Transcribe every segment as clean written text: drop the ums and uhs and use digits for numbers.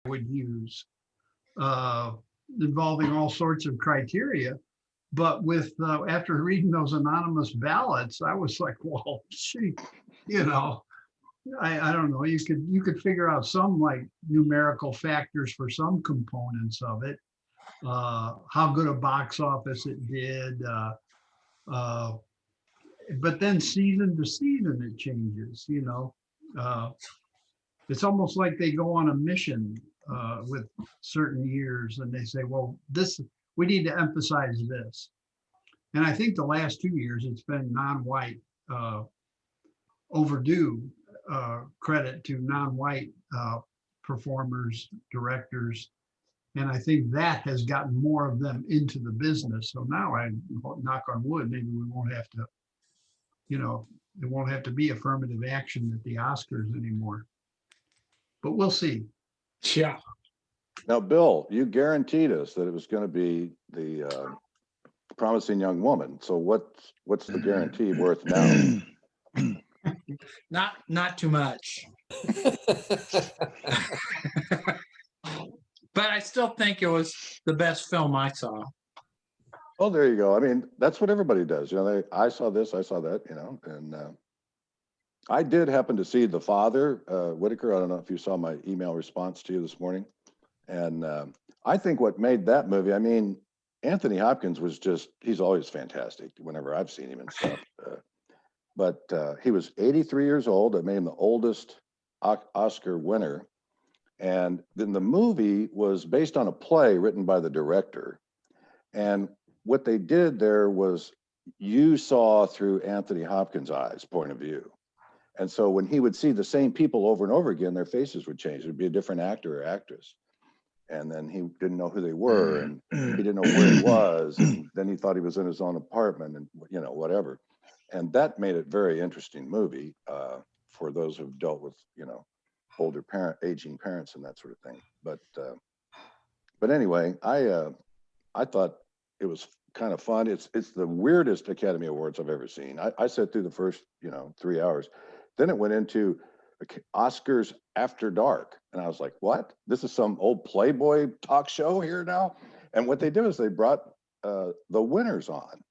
would use, uh, involving all sorts of criteria. But with after reading those anonymous ballots, I was like, well, gee, you know, I don't know. You could figure out some like numerical factors for some components of it. How good a box office it did. Uh, but then season to season it changes. Uh, it's almost like they go on a mission with certain years, and they say, well, this we need to emphasize this. And I think the last 2 years it's been non-white, overdue credit to non-white performers, directors. And I think that has gotten more of them into the business. So now I knock on wood, maybe we won't have to, it won't have to be affirmative action at the Oscars anymore. But we'll see. Yeah. Now, Bill, you guaranteed us that it was going to be the promising young woman. So what's the guarantee worth now? Not too much. But I still think it was the best film I saw. Oh, there you go. I mean, that's what everybody does. I saw this, I saw that, and I did happen to see The Father, Whitaker. I don't know if you saw my email response to you this morning. And I think what made that movie, I mean, Anthony Hopkins was he's always fantastic whenever I've seen him and stuff. But he was 83 years old. That made him the oldest Oscar winner. And then the movie was based on a play written by the director. And what they did there was you saw through Anthony Hopkins' eyes point of view. And so when he would see the same people over and over again, their faces would change. It would be a different actor or actress. And then he didn't know who they were, and he didn't know where he was. And then he thought he was in his own apartment and, whatever. And that made it a very interesting movie for those who've dealt with, older aging parents and that sort of thing. But anyway, I thought it was kind of fun. It's the weirdest Academy Awards I've ever seen. I sat through the first, 3 hours. Then it went into Oscars After Dark. And I was like, what? This is some old Playboy talk show here now? And what they did is they brought the winners on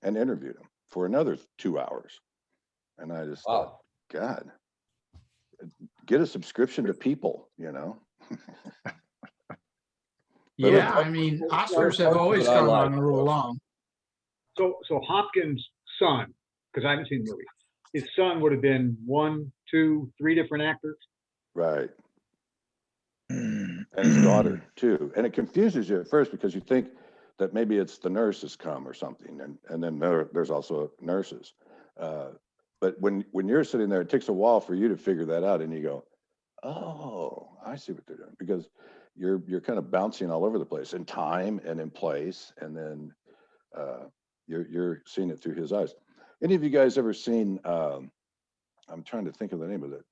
and interviewed them for another 2 hours. And I just thought, God, get a subscription to People, Yeah, I mean, Oscars have always gone on a little long. So Hopkins' son, because I haven't seen the movie, his son would have been 1, 2, 3 different actors. Right. And his daughter too. And it confuses you at first because you think that maybe it's the nurses come or something. And then there's also nurses. But when you're sitting there, it takes a while for you to figure that out. And you go, oh, I see what they're doing. Because you're kind of bouncing all over the place in time and in place. And then you're seeing it through his eyes. Any of you guys ever seen, I'm trying to think of the name of it,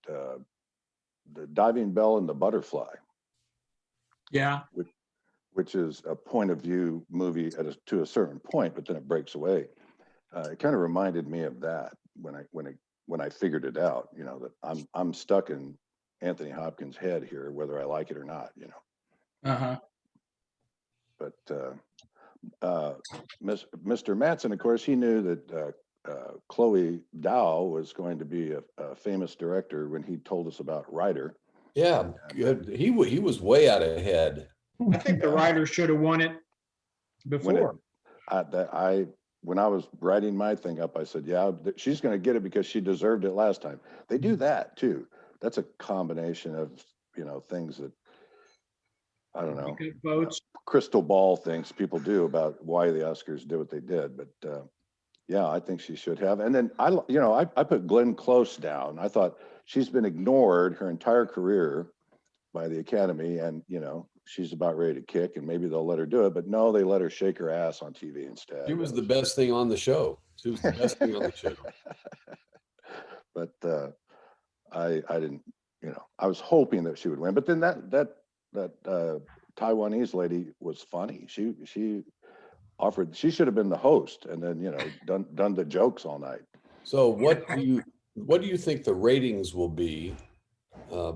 The Diving Bell and the Butterfly? Yeah. Which is a point of view movie to a certain point, but then it breaks away. It kind of reminded me of that when I figured it out, that I'm stuck in Anthony Hopkins' head here, whether I like it or not, Uh-huh. But Mr. Mattson, of course, he knew that Chloe Zhao was going to be a famous director when he told us about Ryder. Yeah, good. He was way out ahead. I think the writer should have won it before. When I was writing my thing up, I said, yeah, she's going to get it because she deserved it last time. They do that too. That's a combination of, things that, I don't know, Votes. Crystal ball things people do about why the Oscars did what they did. But yeah, I think she should have. And then I put Glenn Close down. I thought she's been ignored her entire career by the Academy, and she's about ready to kick, and maybe they'll let her do it. But no, they let her shake her ass on TV instead. She was the best thing on the show. She was the best thing on the show. But I didn't, I was hoping that she would win. But then that Taiwanese lady was funny. She offered, she should have been the host, and then done the jokes all night. So what do you think the ratings will be?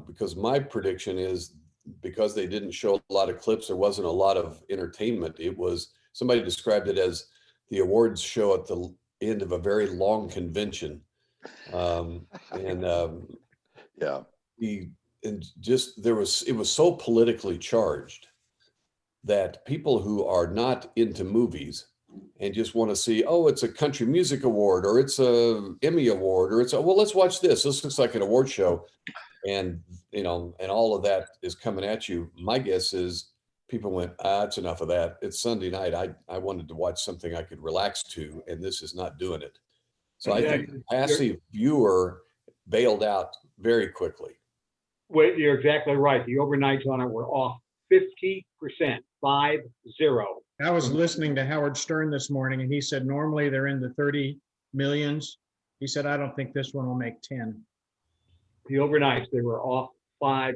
Because my prediction is because they didn't show a lot of clips, there wasn't a lot of entertainment. It was, somebody described it as the awards show at the end of a very long convention. And Yeah. and just it was so politically charged that people who are not into movies and just want to see, oh, it's a country music award, or it's a Emmy award, or it's a, well, let's watch this. This looks like an award show. And, and all of that is coming at you. My guess is people went, it's enough of that. It's Sunday night. I wanted to watch something I could relax to, and this is not doing it. So I think the passive viewer bailed out very quickly. Wait, you're exactly right. The overnights on it were off 50%, 50. I was listening to Howard Stern this morning, and he said normally they're in the 30 millions. He said, I don't think this one will make 10. The overnights, they were off 50%.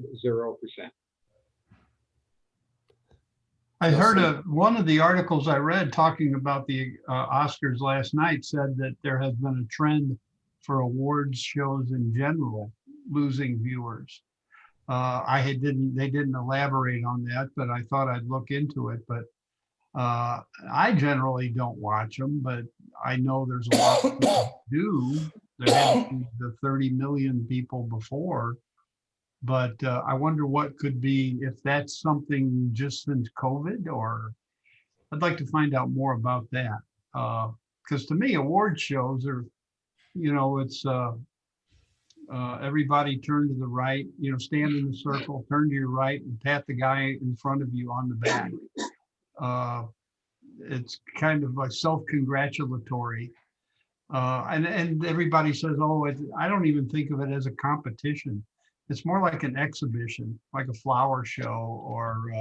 I heard one of the articles I read talking about the Oscars last night said that there has been a trend for awards shows in general losing viewers. They didn't elaborate on that, but I thought I'd look into it. But I generally don't watch them, but I know there's a lot of people who do. There have been the 30 million people before, but I wonder what could be, if that's something just since COVID, or I'd like to find out more about that. Because to me, award shows are, it's everybody turn to the right, stand in the circle, turn to your right and pat the guy in front of you on the back. It's kind of like self-congratulatory. And everybody says, oh, I don't even think of it as a competition. It's more like an exhibition, like a flower show or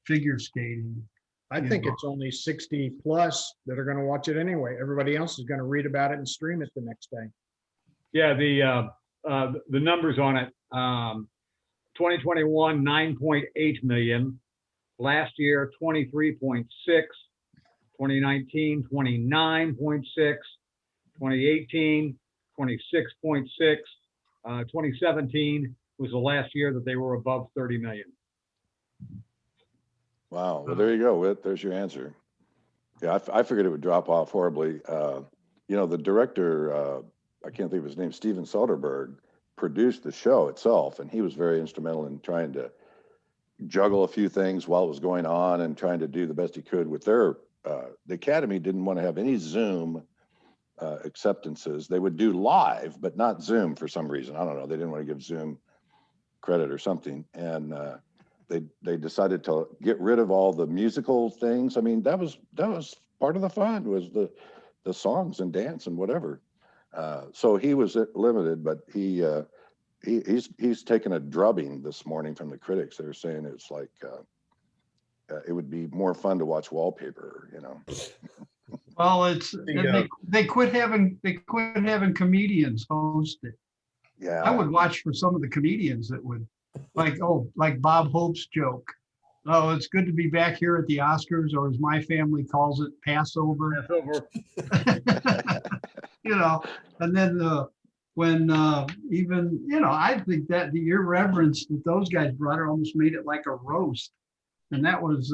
figure skating. I think it's only 60 plus that are going to watch it anyway. Everybody else is going to read about it and stream it the next day. Yeah, the numbers on it, 2021, 9.8 million. Last year, 23.6. 2019, 29.6. 2018, 26.6. 2017 was the last year that they were above 30 million. Wow. Well, there you go, Whit. There's your answer. Yeah, I figured it would drop off horribly. The director, I can't think of his name, Steven Soderbergh, produced the show itself, and he was very instrumental in trying to juggle a few things while it was going on and trying to do the best he could with their, the Academy didn't want to have any Zoom acceptances. They would do live, but not Zoom for some reason. I don't know. They didn't want to give Zoom credit or something. And they decided to get rid of all the musical things. I mean, that was part of the fun, was the songs and dance and whatever. So he was limited, but he's taken a drubbing this morning from the critics. They were saying it's like it would be more fun to watch wallpaper, Well, they quit having comedians host it. Yeah, I would watch for some of the comedians that would, like Bob Hope's joke. Oh, it's good to be back here at the Oscars, or as my family calls it, Passover. And then when even, I think that the irreverence that those guys brought almost made it like a roast. And that was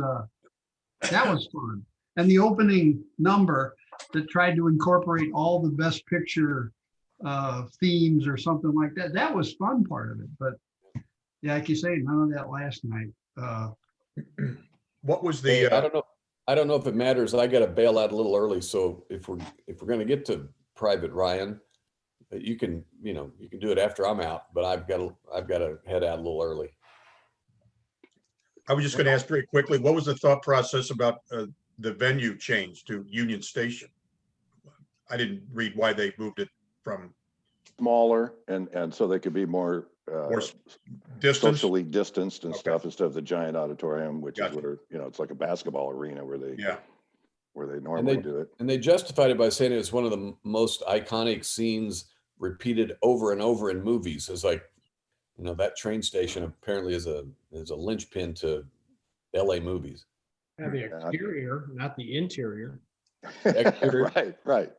fun. And the opening number that tried to incorporate all the best picture themes or something like that, that was fun part of it. But yeah, like you say, none of that last night. What was Hey, the? I don't know if it matters. I got to bail out a little early. So if we're going to get to Private Ryan, you can do it after I'm out, but I've got to head out a little early. I was just going to ask very quickly, what was the thought process about the venue change to Union Station? I didn't read why they moved it from smaller and so they could be more distance, socially distanced and Okay. stuff, instead of the giant auditorium, which Gotcha. is where it's like a basketball arena where they yeah. normally do it. And they justified it by saying it's one of the most iconic scenes repeated over and over in movies. It's like, that train station apparently is a linchpin to LA movies. Yeah, the exterior, not the interior. Exterior. Right.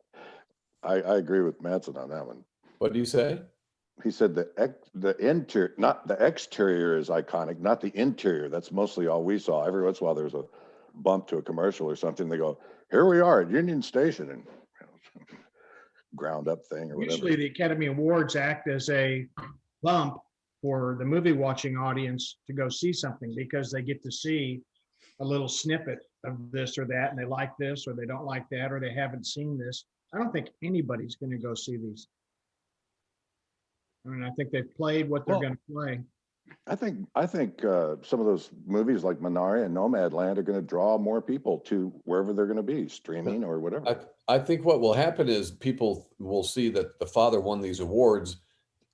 I agree with Mattson on that one. What do you say? he said the interior, not the exterior is iconic, not the interior. That's mostly all we saw. Every once in a while there's a bump to a commercial or something. They go, here we are at Union Station, and ground up thing or whatever. Usually the Academy Awards act as a bump for the movie watching audience to go see something, because they get to see a little snippet of this or that, and they like this or they don't like that, or they haven't seen this. I don't think anybody's going to go see these. I mean, I think they've played what they're Well, going to play. I think some of those movies like Minari and Nomadland are going to draw more people to wherever they're going to be, streaming or whatever. I think what will happen is people will see that the father won these awards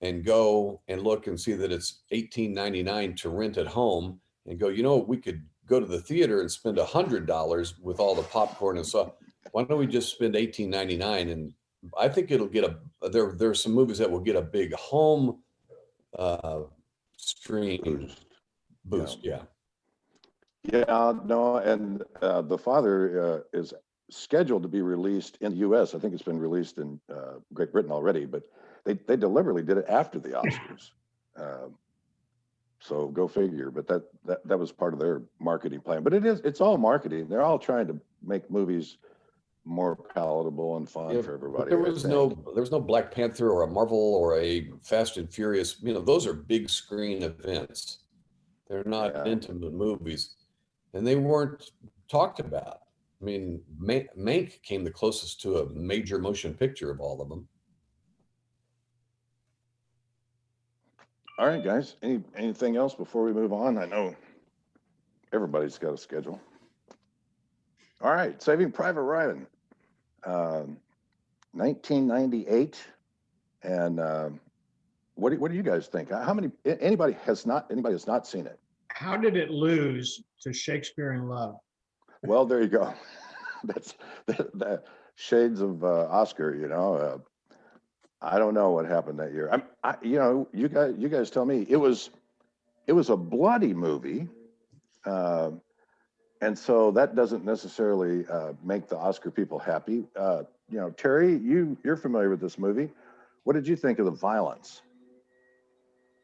and go and look and see that it's $18.99 to rent at home and go, you know, we could go to the theater and spend $100 with all the popcorn and stuff. Why don't we just spend $18.99? And I think it'll get there's some movies that will get a big home stream boost. Yeah. Yeah, no, and the father is scheduled to be released in the U.S. I think it's been released in Great Britain already, but they deliberately did it after the Oscars. So go figure. But that was part of their marketing plan. But it's all marketing. They're all trying to make movies more palatable and fun for everybody. There was no Black Panther or a Marvel or a Fast and Furious. You know, those are big screen events. They're not intimate movies, and they weren't talked about. I mean, Mank came the closest to a major motion picture of all of them. All right, guys. Anything else before we move on? I know everybody's got a schedule. All right, Saving Private Ryan, 1998, and what do you guys think? How many? Anybody has not seen it? How did it lose to Shakespeare in Love? Well, there you go. That's the shades of Oscar. You know, I don't know what happened that year. You guys tell me. It was a bloody movie. And so that doesn't necessarily make the Oscar people happy. Terry, you're familiar with this movie. What did you think of the violence?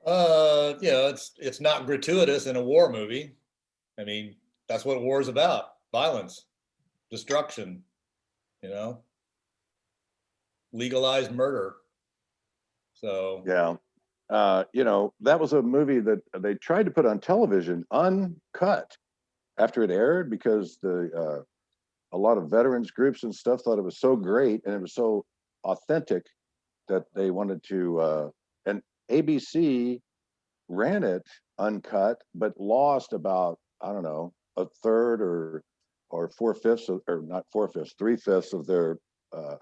It's not gratuitous in a war movie. I mean, that's what war is about: violence, destruction. Legalized murder. So yeah, that was a movie that they tried to put on television uncut after it aired, because a lot of veterans groups and stuff thought it was so great and it was so authentic that they wanted to, and ABC ran it uncut, but lost about, I don't know, a third or 4/5, or not 4/5, 3/5 of their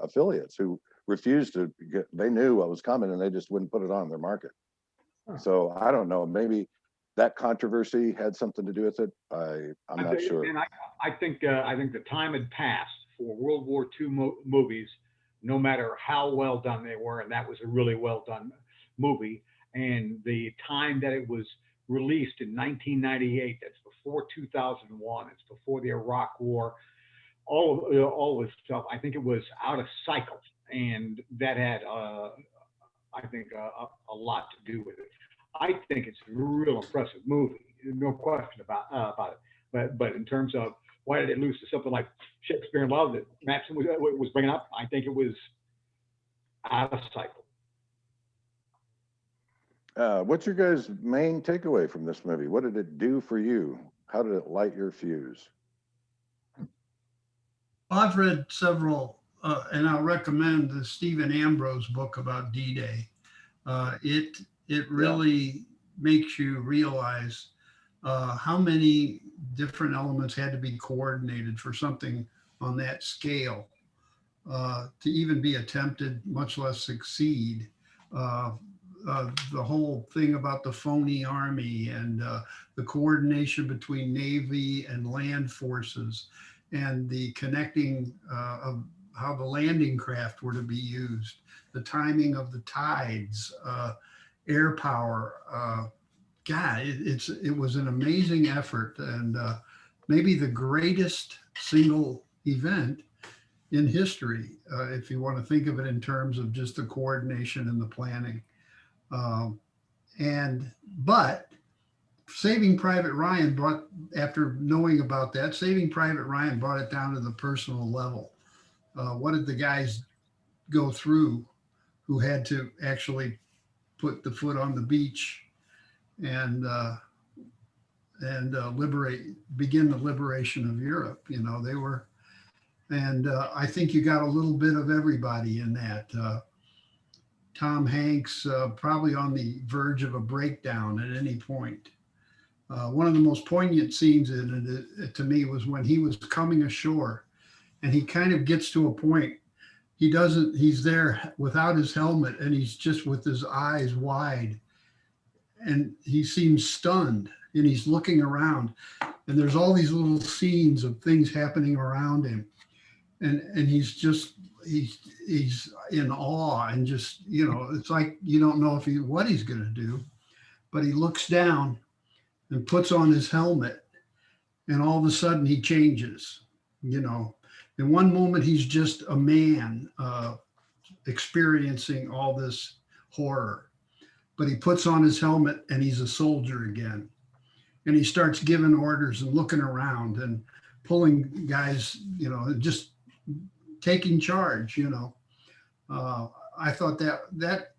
affiliates who refused to they knew what was coming and they just wouldn't put it on their market. So I don't know, maybe that controversy had something to do with it. I'm not sure. And I think the time had passed for World War II movies, no matter how well done they were, and that was a really well done movie. And the time that it was released in 1998, that's before 2001, it's before the Iraq War, all this stuff. I think it was out of cycle, and that had I think a lot to do with it. I think it's a real impressive movie, no question about it. But in terms of why did it lose to something like Shakespeare in Love that Matson was bringing up, I think it was out of cycle. What's your guys' main takeaway from this movie? What did it do for you? How did it light your fuse? I've read several, and I'll recommend the Stephen Ambrose book about D-Day. It really makes you realize how many different elements had to be coordinated for something on that scale to even be attempted, much less succeed. The whole thing about the phony army and the coordination between Navy and land forces, and the connecting of how the landing craft were to be used, the timing of the tides, air power. God, it was an amazing effort, and maybe the greatest single event in history, if you want to think of it in terms of just the coordination and the planning. Um, but Saving Private Ryan brought, after knowing about that, Saving Private Ryan brought it down to the personal level. What did the guys go through who had to actually put the foot on the beach and begin the liberation of Europe? You know, they were, and I think you got a little bit of everybody in that. Tom Hanks probably on the verge of a breakdown at any point. One of the most poignant scenes in it, to me, was when he was coming ashore, and he kind of gets to a point. He's there without his helmet, and he's just with his eyes wide, and he seems stunned, and he's looking around, and there's all these little scenes of things happening around him, and he's in awe, and just, you know, it's like you don't know what he's going to do, but he looks down and puts on his helmet, and all of a sudden he changes. You know, in one moment he's just a man experiencing all this horror, but he puts on his helmet and he's a soldier again, and he starts giving orders and looking around and pulling guys, you know, just taking charge. You know, I thought that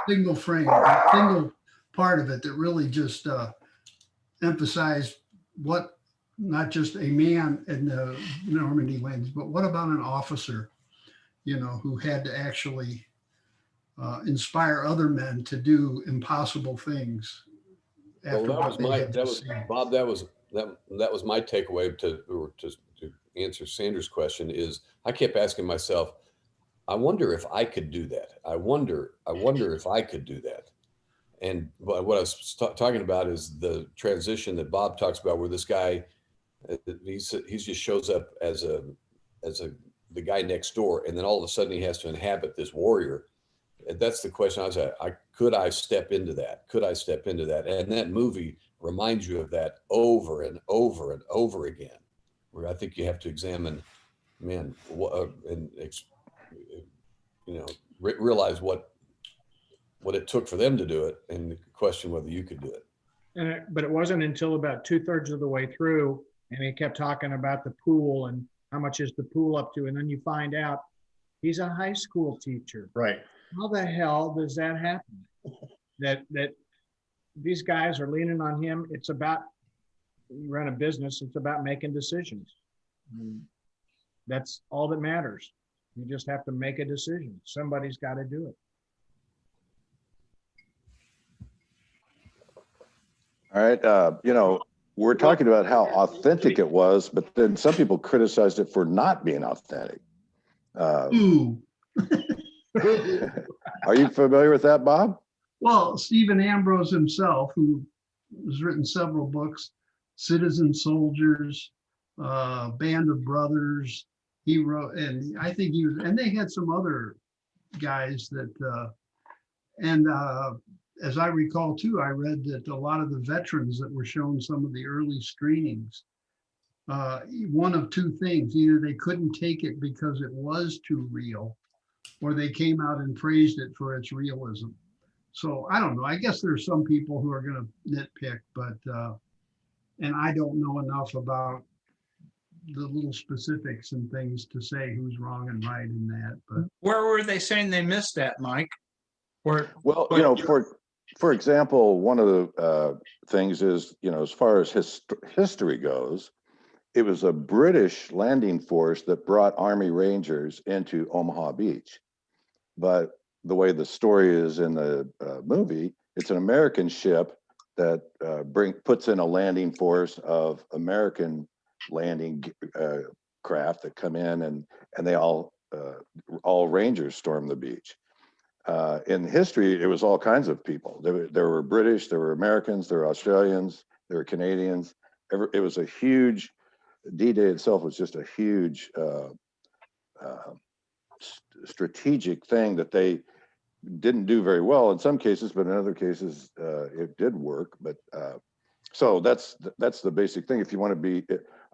single frame, single part of it that really just emphasized what, not just a man in the Normandy lands, but what about an officer, you know, who had to actually inspire other men to do impossible things. Well, that was Bob, that was my takeaway to answer Sanders' question. Is I kept asking myself, I wonder if I could do that. I wonder if I could do that. And what I was talking about is the transition that Bob talks about, where this guy, he just shows up as the guy next door, and then all of a sudden he has to inhabit this warrior. And that's the question I was at. Could I step into that? Could I step into that? And that movie reminds you of that over and over and over again, where I think you have to examine, man, and you know, realize what it took for them to do it, and question whether you could do it. But it wasn't until about 2/3 of the way through, and he kept talking about the pool and how much is the pool up to, and then you find out he's a high school teacher. Right. How the hell does that happen? That these guys are leaning on him. It's about, you run a business, it's about making decisions. That's all that matters. You just have to make a decision. Somebody's got to do it. All right. You know, we're talking about how authentic it was, but then some people criticized it for not being authentic. Ooh. Are you familiar with that, Bob? Well, Stephen Ambrose himself, who has written several books, Citizen Soldiers, Band of Brothers, he wrote, and I think he was, and they had some other guys that, as I recall too, I read that a lot of the veterans that were shown some of the early screenings, one of two things: either they couldn't take it because it was too real, or they came out and praised it for its realism. So I don't know. I guess there's some people who are going to nitpick, but and I don't know enough about the little specifics and things to say who's wrong and right in that. But where were they saying they missed that, Mike? Well, you know, for example, one of the things is, you know, as far as history goes, it was a British landing force that brought Army Rangers into Omaha Beach. But the way the story is in the movie, it's an American ship that puts in a landing force of American landing craft that come in, and they all Rangers storm the beach. In history, it was all kinds of people. There were British, there were Americans, there were Australians, there were Canadians. It was a huge, D-Day itself was just a huge strategic thing that they didn't do very well in some cases, but in other cases it did work. But so that's the basic thing. If you want to be,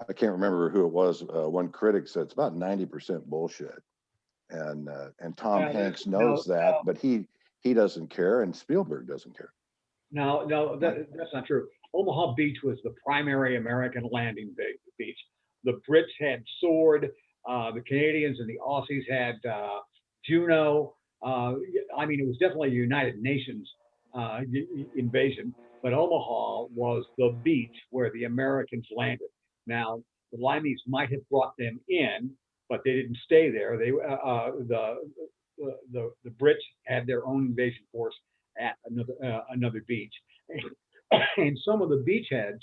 I can't remember who it was. One critic said it's about 90% bullshit, and Tom Hanks knows that, but he he doesn't care and Spielberg doesn't care. No, that's not true. Omaha Beach was the primary American landing beach. The Brits had Sword, the Canadians and the Aussies had Juno. I mean, it was definitely a United Nations invasion, but Omaha was the beach where the Americans landed. Now, the Limeys might have brought them in, but they didn't stay there. They the Brits had their own invasion force at another beach, and some of the beachheads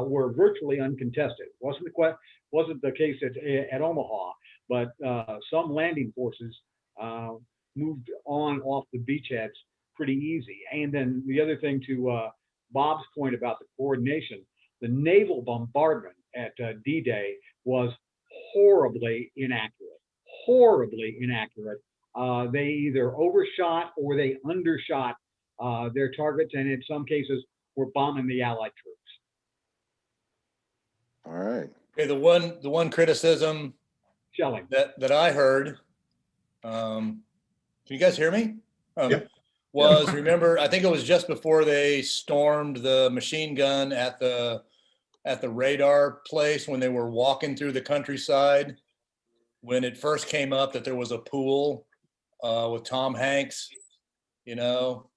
were virtually uncontested. Wasn't the case at Omaha, but some landing forces moved on off the beachheads pretty easy. And then the other thing, to Bob's point about the coordination, the naval bombardment at D-Day was horribly inaccurate. They either overshot or they undershot their targets, and in some cases were bombing the Allied troops. All right. Okay, the one criticism Shelling. that I heard, can you guys hear me? Yep. Was, remember, I think it was just before they stormed the machine gun at the radar place, when they were walking through the countryside, when it first came up that there was a pool with Tom Hanks, you know.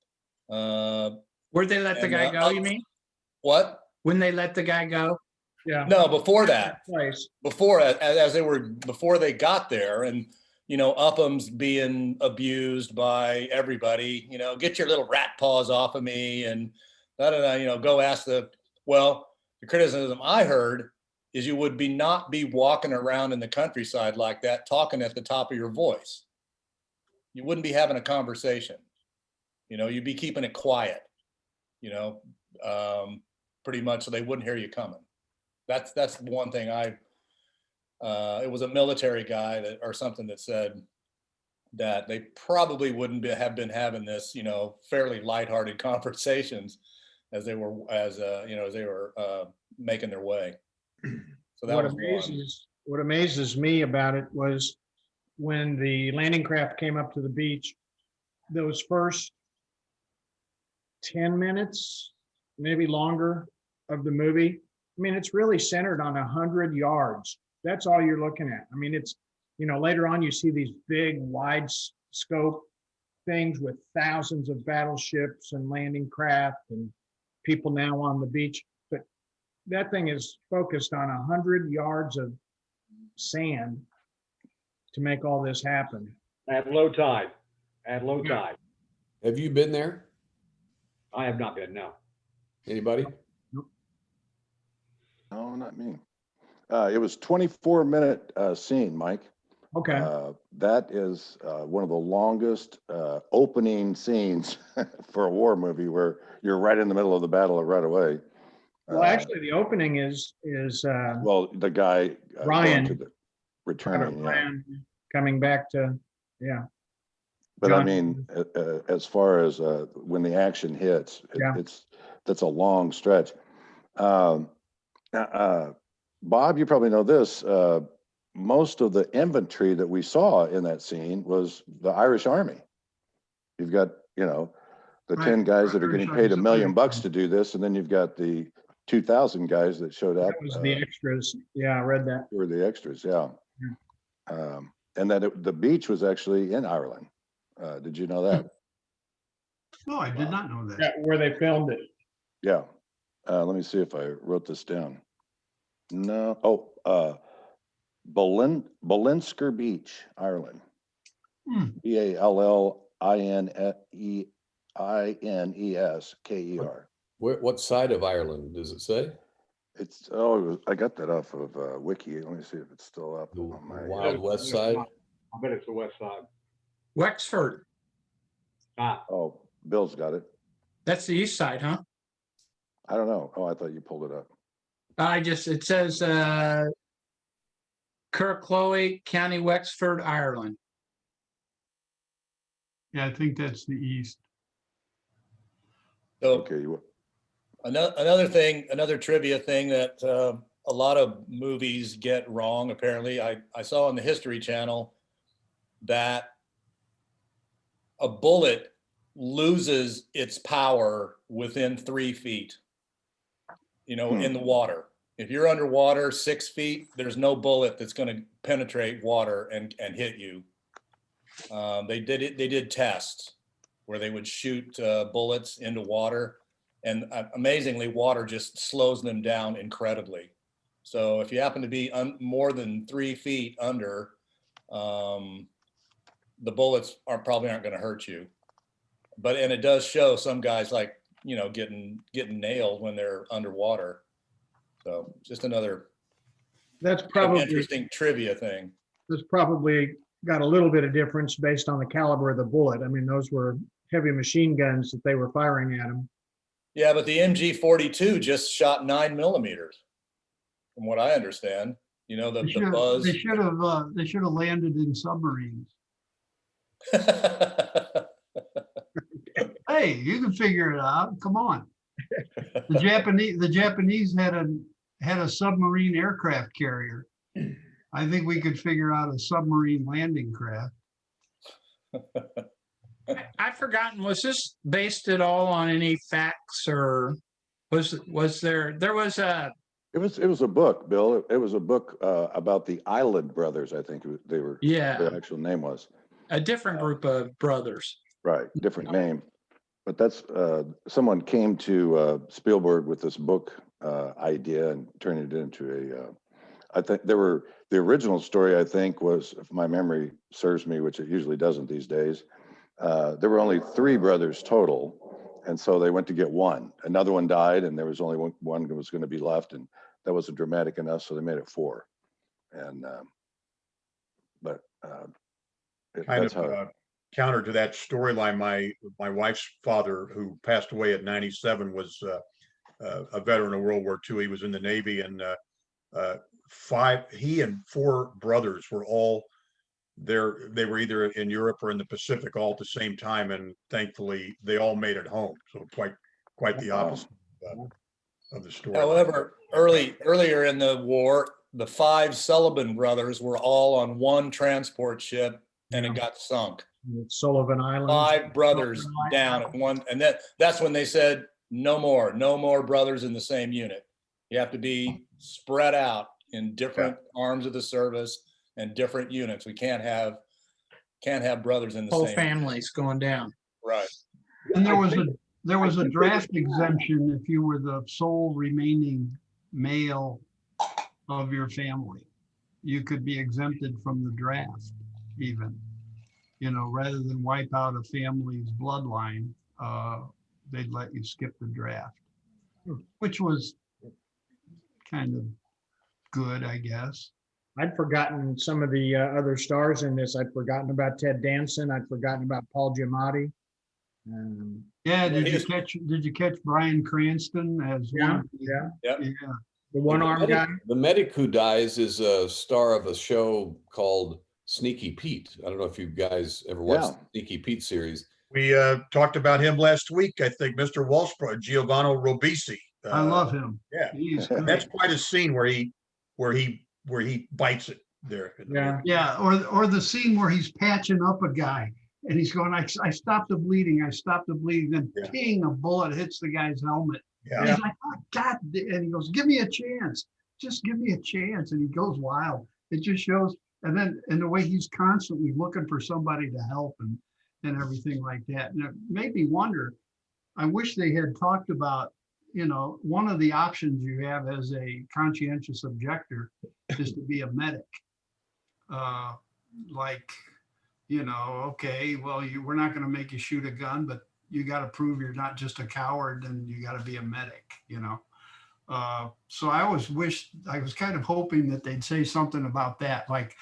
Where'd they let the guy go, you mean? What? When they let the guy go? Yeah. No, before that. Place. Before they got there, and you know, Upham's being abused by everybody, you know, get your little rat paws off of me, and you know, go ask the criticism I heard is you would not be walking around in the countryside like that, talking at the top of your voice. You wouldn't be having a conversation. You know, you'd be keeping it quiet, you know, pretty much, so they wouldn't hear you coming. That's one thing it was a military guy or something that said that they probably wouldn't have been having this, you know, fairly lighthearted conversations as they were making their way. So that what amazes me about it was when the landing craft came up to the beach, those first 10 minutes, maybe longer, of the movie. I mean, it's really centered on 100 yards. That's all you're looking at. I mean, it's, you know, later on you see these big wide scope things with thousands of battleships and landing craft and people now on the beach. But that thing is focused on 100 yards of sand to make all this happen. At low tide. Have you been there? I have not been, no. Anybody? No, not me. It was 24-minute scene, Mike. Okay. That is one of the longest opening scenes for a war movie, where you're right in the middle of the battle right away. Well, actually, the opening is well, the guy Ryan, returning, Ryan coming back to, yeah. But John. I mean, as far as when the action hits, that's a long stretch. Bob, you probably know this. Most of the infantry that we saw in that scene was the Irish Army. You've got, you know, the 10 guys that are getting paid $1 million to do this, and then you've got the 2,000 guys that showed up. That was the extras. Yeah, I read that. Were the extras, yeah. And that the beach was actually in Ireland. Did you know that? No, I did not know that. Yeah, where they filmed it. Yeah. Let me see if I wrote this down. No. Oh, Ballinsker Beach, Ireland. BALLINESKER. What side of Ireland does it say? It's I got that off of Wiki. Let me see if it's still up. The on my, Wild West side. I bet it's the west side. Wexford. oh, Bill's got it. That's the east side, huh? I don't know. Oh, I thought you pulled it up. It says Kirkloe, County Wexford, Ireland. Yeah, I think that's the east. So Okay. another trivia thing that a lot of movies get wrong, apparently. I saw on the History Channel that a bullet loses its power within 3 feet, in the water. If you're underwater 6 feet, there's no bullet that's going to penetrate water and hit you. They did tests where they would shoot bullets into water, and amazingly, water just slows them down incredibly. So if you happen to be more than 3 feet under, the bullets probably aren't going to hurt you. And it does show some guys getting nailed when they're underwater. So just another That's probably interesting trivia thing. That's probably got a little bit of difference based on the caliber of the bullet. I mean, those were heavy machine guns that they were firing at them. Yeah, but the MG-42 just shot 9 millimeters, from what I understand. The buzz. They should have landed in submarines. Hey, you can figure it out. Come on. The Japanese had a submarine aircraft carrier. I think we could figure out a submarine landing craft. I've forgotten, was this based at all on any facts, or was there was a It was a book, Bill. It was a book about the Island brothers, I think they were. Yeah. Their actual name was. a different group of brothers? Right, different name. But that's, someone came to Spielberg with this book idea and turned it into I think the original story, I think, was, if my memory serves me, which it usually doesn't these days, there were only 3 brothers total. And so they went to get one. Another one died, and there was only one that was going to be left. And that wasn't dramatic enough, so they made it 4. And, Kind of counter to that storyline, my wife's father, who passed away at 97, was a veteran of World War II. He was in the Navy, and he and 4 brothers were all there. They were either in Europe or in the Pacific all at the same time, and thankfully they all made it home. So quite the opposite of the story. However, earlier in the war, the 5 Sullivan brothers were all on one transport ship, and it got sunk. Sullivan Island. 5 brothers down at one, and that's when they said no more brothers in the same unit. You have to be spread out in different arms of the service and different units. We can't have brothers in the Whole same families going down. Right. And there was a draft exemption if you were the sole remaining male of your family. You could be exempted from the draft even, rather than wipe out a family's bloodline, they'd let you skip the draft, which was kind of good, I guess. I'd forgotten some of the other stars in this. I'd forgotten about Ted Danson. I'd forgotten about Paul Giamatti. Yeah, did you catch Bryan Cranston as one? Yeah. The one-armed guy. The medic who dies is a star of a show called Sneaky Pete. I don't know if you guys ever watched the Sneaky Pete series. We talked about him last week. I think Mr. Walsh, Giovanni Ribisi. I love him. Yeah, that's quite a scene where he bites it there. Yeah, or the scene where he's patching up a guy and he's going, I stopped the bleeding, then ping, a bullet hits the guy's helmet. Yeah. And he's like, oh, God, and he goes, give me a chance, just give me a chance, and he goes wild. It just shows, and then in the way he's constantly looking for somebody to help and everything like that. And it made me wonder, I wish they had talked about, one of the options you have as a conscientious objector is to be a medic. Okay, well, we're not going to make you shoot a gun, but you got to prove you're not just a coward, and you got to be a medic, So I was kind of hoping that they'd say something about that, like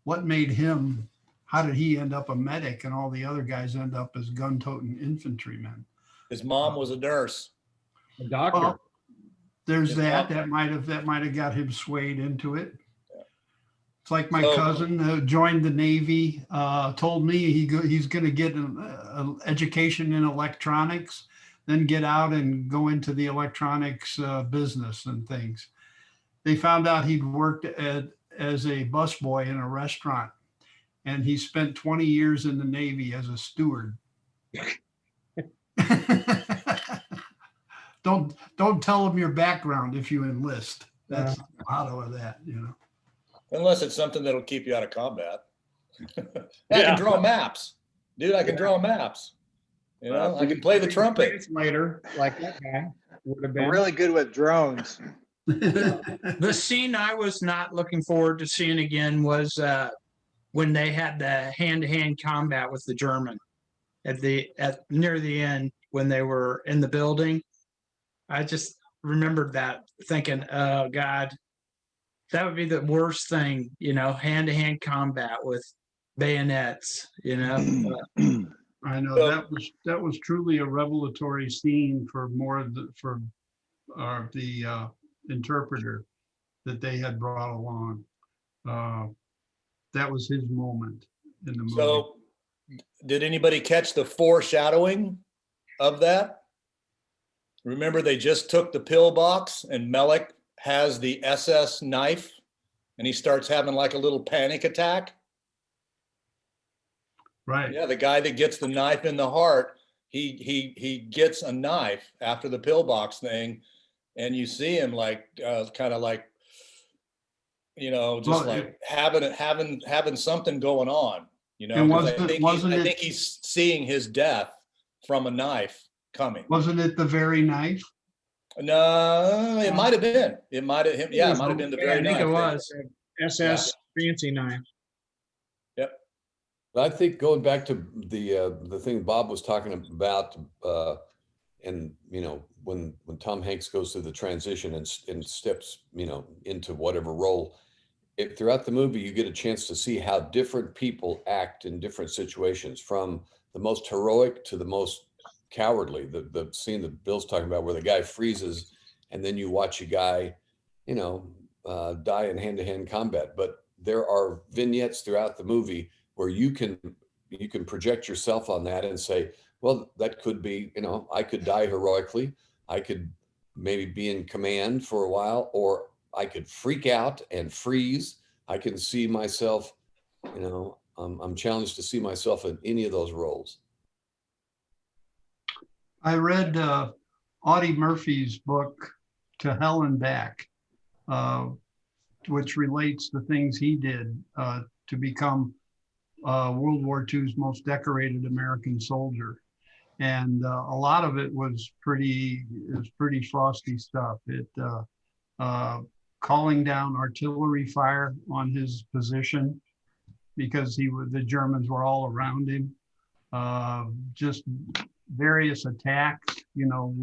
what made him, how did he end up a medic and all the other guys end up as gun-toting infantrymen? His mom was a nurse. A doctor. Well, there's that might have got him swayed into it. It's like my cousin who joined the Navy, told me he's going to get an education in electronics, then get out and go into the electronics business and things. They found out he'd worked as a busboy in a restaurant, and he spent 20 years in the Navy as a steward. Don't tell them your background if you enlist. That's the motto of that, you know. Unless it's something that'll keep you out of combat. I Yeah. can draw maps. Dude, I can draw maps. You know, I can play the trumpet. Later, like that guy would have I'm been. really good with drones. The scene I was not looking forward to seeing again was when they had the hand-to-hand combat with the German at near the end when they were in the building. I just remembered that thinking, oh God, that would be the worst thing, you know, hand-to-hand combat with bayonets, you know. I know So- that was truly a revelatory scene for the interpreter that they had brought along. That was his moment in the movie. So did anybody catch the foreshadowing of that? Remember, they just took the pillbox and Melek has the SS knife and he starts having like a little panic attack. Right. Yeah, the guy that gets the knife in the heart, he gets a knife after the pillbox thing, and you see him like kind of like, you know, just Well, like having something going on, you know. And 'cause wasn't I it- think he's seeing his death from a knife coming. Wasn't it the very knife? No, it might have been. It might have. Yeah, it might have been the Yeah, very I think knife. it was. SS fancy knife. I think going back to the thing Bob was talking about, and you know, when Tom Hanks goes through the transition and steps, you know, into whatever role, throughout the movie you get a chance to see how different people act in different situations, from the most heroic to the most cowardly. The scene that Bill's talking about where the guy freezes, and then you watch a guy, you know, die in hand-to-hand combat. But there are vignettes throughout the movie where you can project yourself on that and say, well, that could be, you know, I could die heroically. I could maybe be in command for a while, or I could freak out and freeze. I can see myself, you know, I'm challenged to see myself in any of those roles. I read Audie Murphy's book, To Hell and Back, which relates the things he did to become World War II's most decorated American soldier. And a lot of it was pretty frosty stuff. It calling down artillery fire on his position because the Germans were all around him. Just various attacks, you know,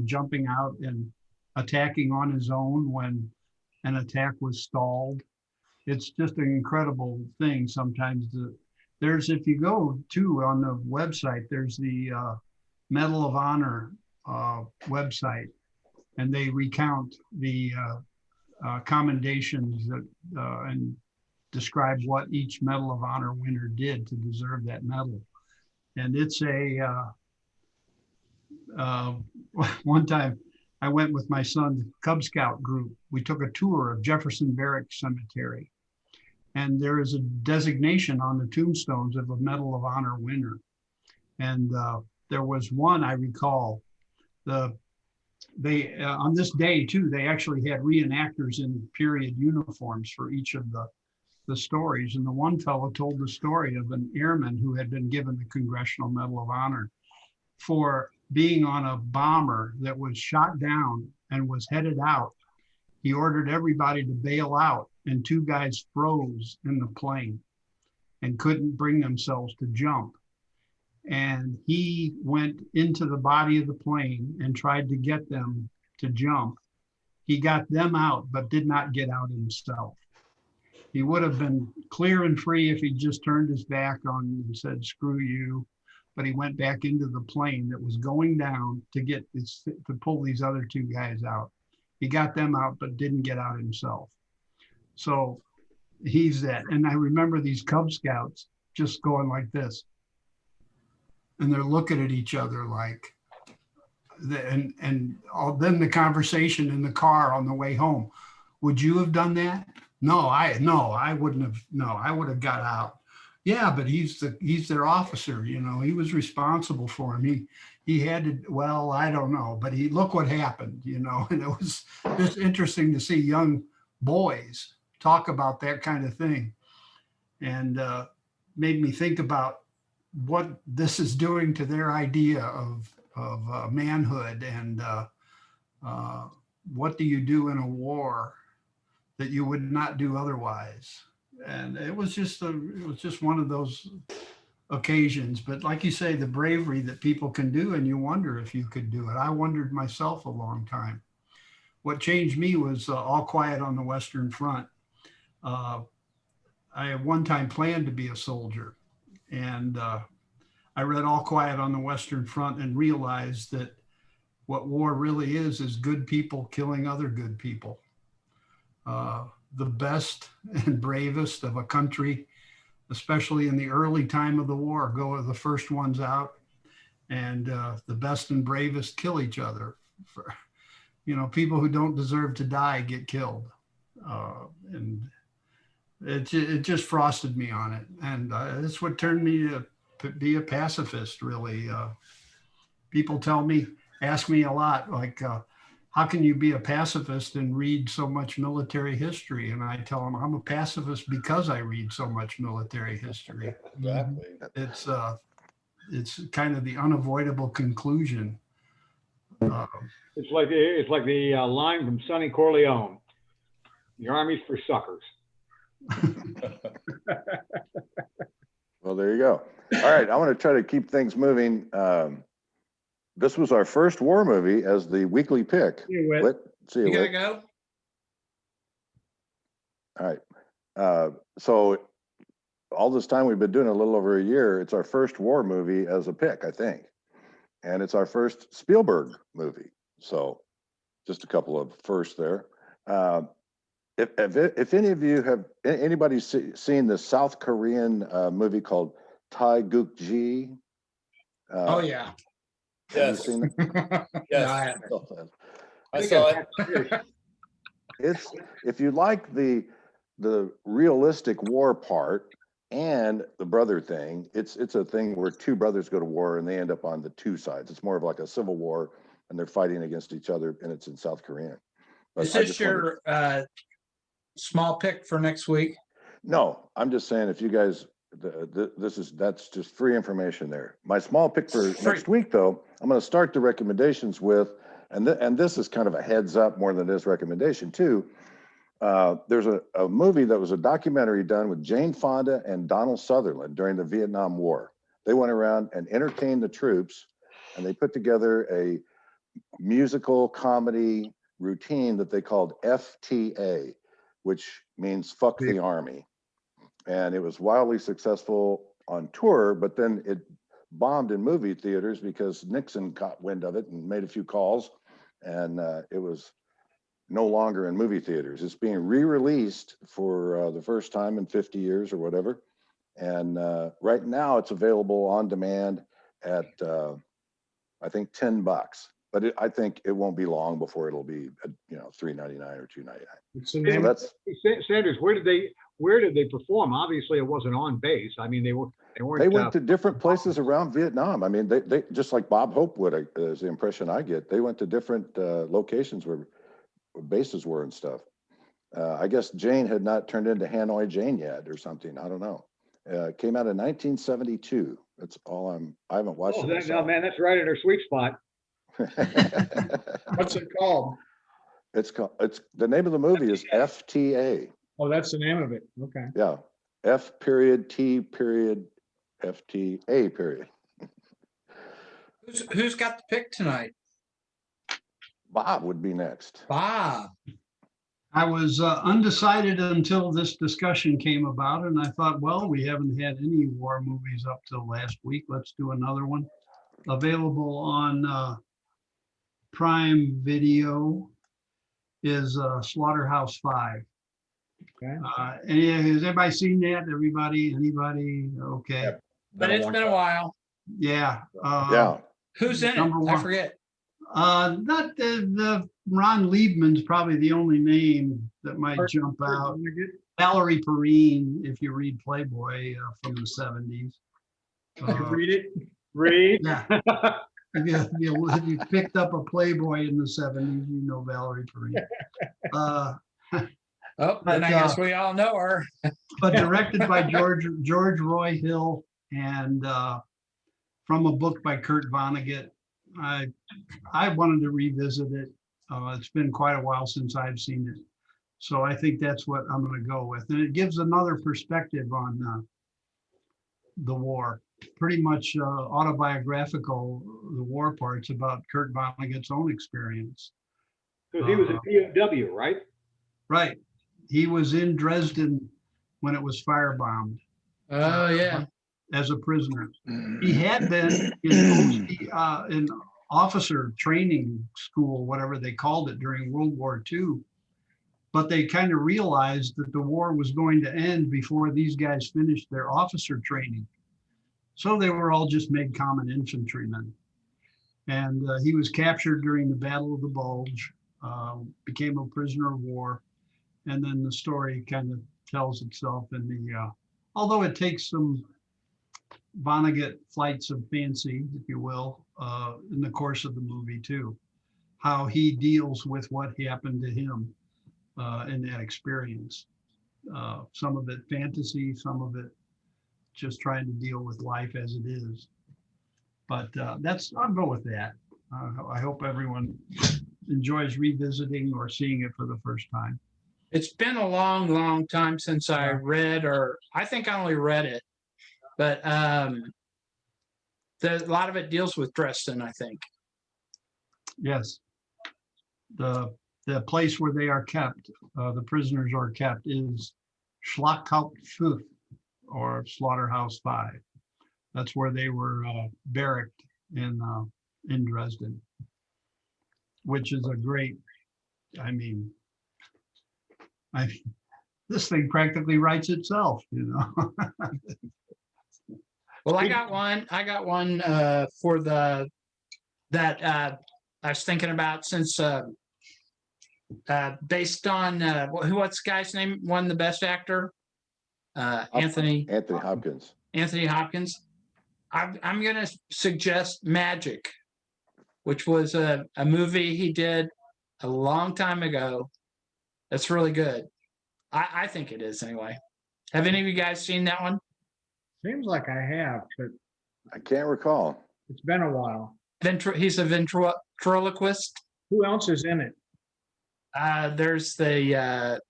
jumping out and attacking on his own when an attack was stalled. It's just an incredible thing. Sometimes if you go to on the website, there's the Medal of Honor website, and they recount the commendations that and describe what each Medal of Honor winner did to deserve that medal. And it's one time I went with my son's Cub Scout group. We took a tour of Jefferson Barracks Cemetery, and there is a designation on the tombstones of a Medal of Honor winner. And there was one, I recall, they on this day too, they actually had reenactors in period uniforms for each of the stories. And the one fellow told the story of an airman who had been given the Congressional Medal of Honor for being on a bomber that was shot down and was headed out. He ordered everybody to bail out, and two guys froze in the plane and couldn't bring themselves to jump. And he went into the body of the plane and tried to get them to jump. He got them out, but did not get out himself. He would have been clear and free if he just turned his back on and said, screw you. But he went back into the plane that was going down to pull these other two guys out. He got them out, but didn't get out himself. So he's that. And I remember these Cub Scouts just going like this. And they're looking at each other like, then the conversation in the car on the way home. Would you have done that? No, I wouldn't have. No, I would have got out. Yeah, but he's their officer. You know, he was responsible for him. he had to, well, I don't know, but look what happened, you know, and it was just interesting to see young boys talk about that kind of thing. And made me think about what this is doing to their idea of manhood and what do you do in a war that you would not do otherwise. And it was just one of those occasions. But like you say, the bravery that people can do, and you wonder if you could do it. I wondered myself a long time. What changed me was All Quiet on the Western Front. I at one time planned to be a soldier, and I read All Quiet on the Western Front and realized that what war really is good people killing other good people. The best and bravest of a country, especially in the early time of the war, go the first ones out, and the best and bravest kill each other. You know, people who don't deserve to die get killed. And it just frosted me on it. And that's what turned me to be a pacifist, really. People ask me a lot, like, how can you be a pacifist and read so much military history? And I tell them I'm a pacifist because I read so much military history. Exactly. It's kind of the unavoidable conclusion. It's like the line from Sonny Corleone: "The army's for suckers." Well, there you go. All right, I want to try to keep things moving. This was our first war movie as the weekly pick. See you, Whit. See you, You gotta Whit. go. All right. So all this time we've been doing it a little over a year. It's our first war movie as a pick, I think. And it's our first Spielberg movie. So just a couple of firsts there. If any of you have, anybody seen the South Korean movie called Tae Guk Ji? Oh yeah. Have you Yes. seen it? Yes, Oh, I saw it. it's, if you like the realistic war part and the brother thing, it's a thing where two brothers go to war and they end up on the two sides. It's more of like a civil war and they're fighting against each other, and it's in South Korean. But Is I this just wondered- your small pick for next week? No, I'm just saying if you guys, that's just free information there. My small pick for Free. next week, though, I'm going to start the recommendations with, and this is kind of a heads up more than it is recommendation too. There's a movie that was a documentary done with Jane Fonda and Donald Sutherland during the Vietnam War. They went around and entertained the troops, and they put together a musical comedy routine that they called FTA, which means fuck the army. And it was wildly successful on tour, but then it bombed in movie theaters because Nixon caught wind of it and made a few calls, and it was no longer in movie theaters. It's being re-released for the first time in 50 years or whatever. And right now it's available on demand at, I think $10. But I think it won't be long before it'll be, $3.99 or $2.99. It's the So name. that's, Sanders, where did they perform? Obviously, it wasn't on base. I mean, they weren't. they went to different places around Vietnam. I mean, they just like Bob Hope would, is the impression I get. They went to different locations where bases were and stuff. I guess Jane had not turned into Hanoi Jane yet or something. I don't know. It came out in 1972. That's all I haven't watched Oh, it. no, man, that's right in her sweet spot. What's it called? It's the name of the movie is FTA. Oh, that's the name of it. Okay. Yeah. F.T. FTA. Who's got the pick tonight? Bob would be next. Bob. I was undecided until this discussion came about, and I thought, well, we haven't had any war movies up till last week. Let's do another one. Available on Prime Video is Slaughterhouse-Five. Okay. Has everybody seen that? Anybody? Okay. Yep. But it's been a while. Yeah. Yeah. Who's in it? Number I one. forget. Not the Ron Liebman's probably the only name that might jump out. Valerie Perrine, if you read Playboy from the 70s. Read it. Read. Yeah. If you picked up a Playboy in the 70s, you know Valerie Perrine. Oh, then I guess we all know her. But directed by George Roy Hill and from a book by Kurt Vonnegut. I wanted to revisit it. It's been quite a while since I've seen it. So I think that's what I'm going to go with. And it gives another perspective on the war. Pretty much autobiographical, the war parts about Kurt Vonnegut's own experience. Because he was a POW, right? Right. He was in Dresden when it was firebombed. Oh, yeah. As a prisoner. He had been in officer training school, whatever they called it, during World War II. But they kind of realized that the war was going to end before these guys finished their officer training. So they were all just made common infantrymen. And he was captured during the Battle of the Bulge, became a prisoner of war. And then the story kind of tells itself in the, although it takes some Vonnegut flights of fancy, if you will, in the course of the movie too, how he deals with what happened to him in that experience. Some of it fantasy, some of it just trying to deal with life as it is. But I'll go with that. I hope everyone enjoys revisiting or seeing it for the first time. It's been a long, long time since I read, or I think I only read it, but a lot of it deals with Dresden, I think. Yes. The place where they are kept, the prisoners are kept, is Schlachthaus 5, or Slaughterhouse 5. That's where they were barracked in Dresden, which is a great, this thing practically writes itself, you know. Well, I got one for that I was thinking about, since based on what's the guy's name won the best actor? Anthony Hopkins. Anthony Hopkins. I'm going to suggest Magic, which was a movie he did a long time ago. That's really good. I think it is anyway. Have any of you guys seen that one? Seems like I have, but I can't recall. it's been a while. He's a ventriloquist. Who else is in it? There's the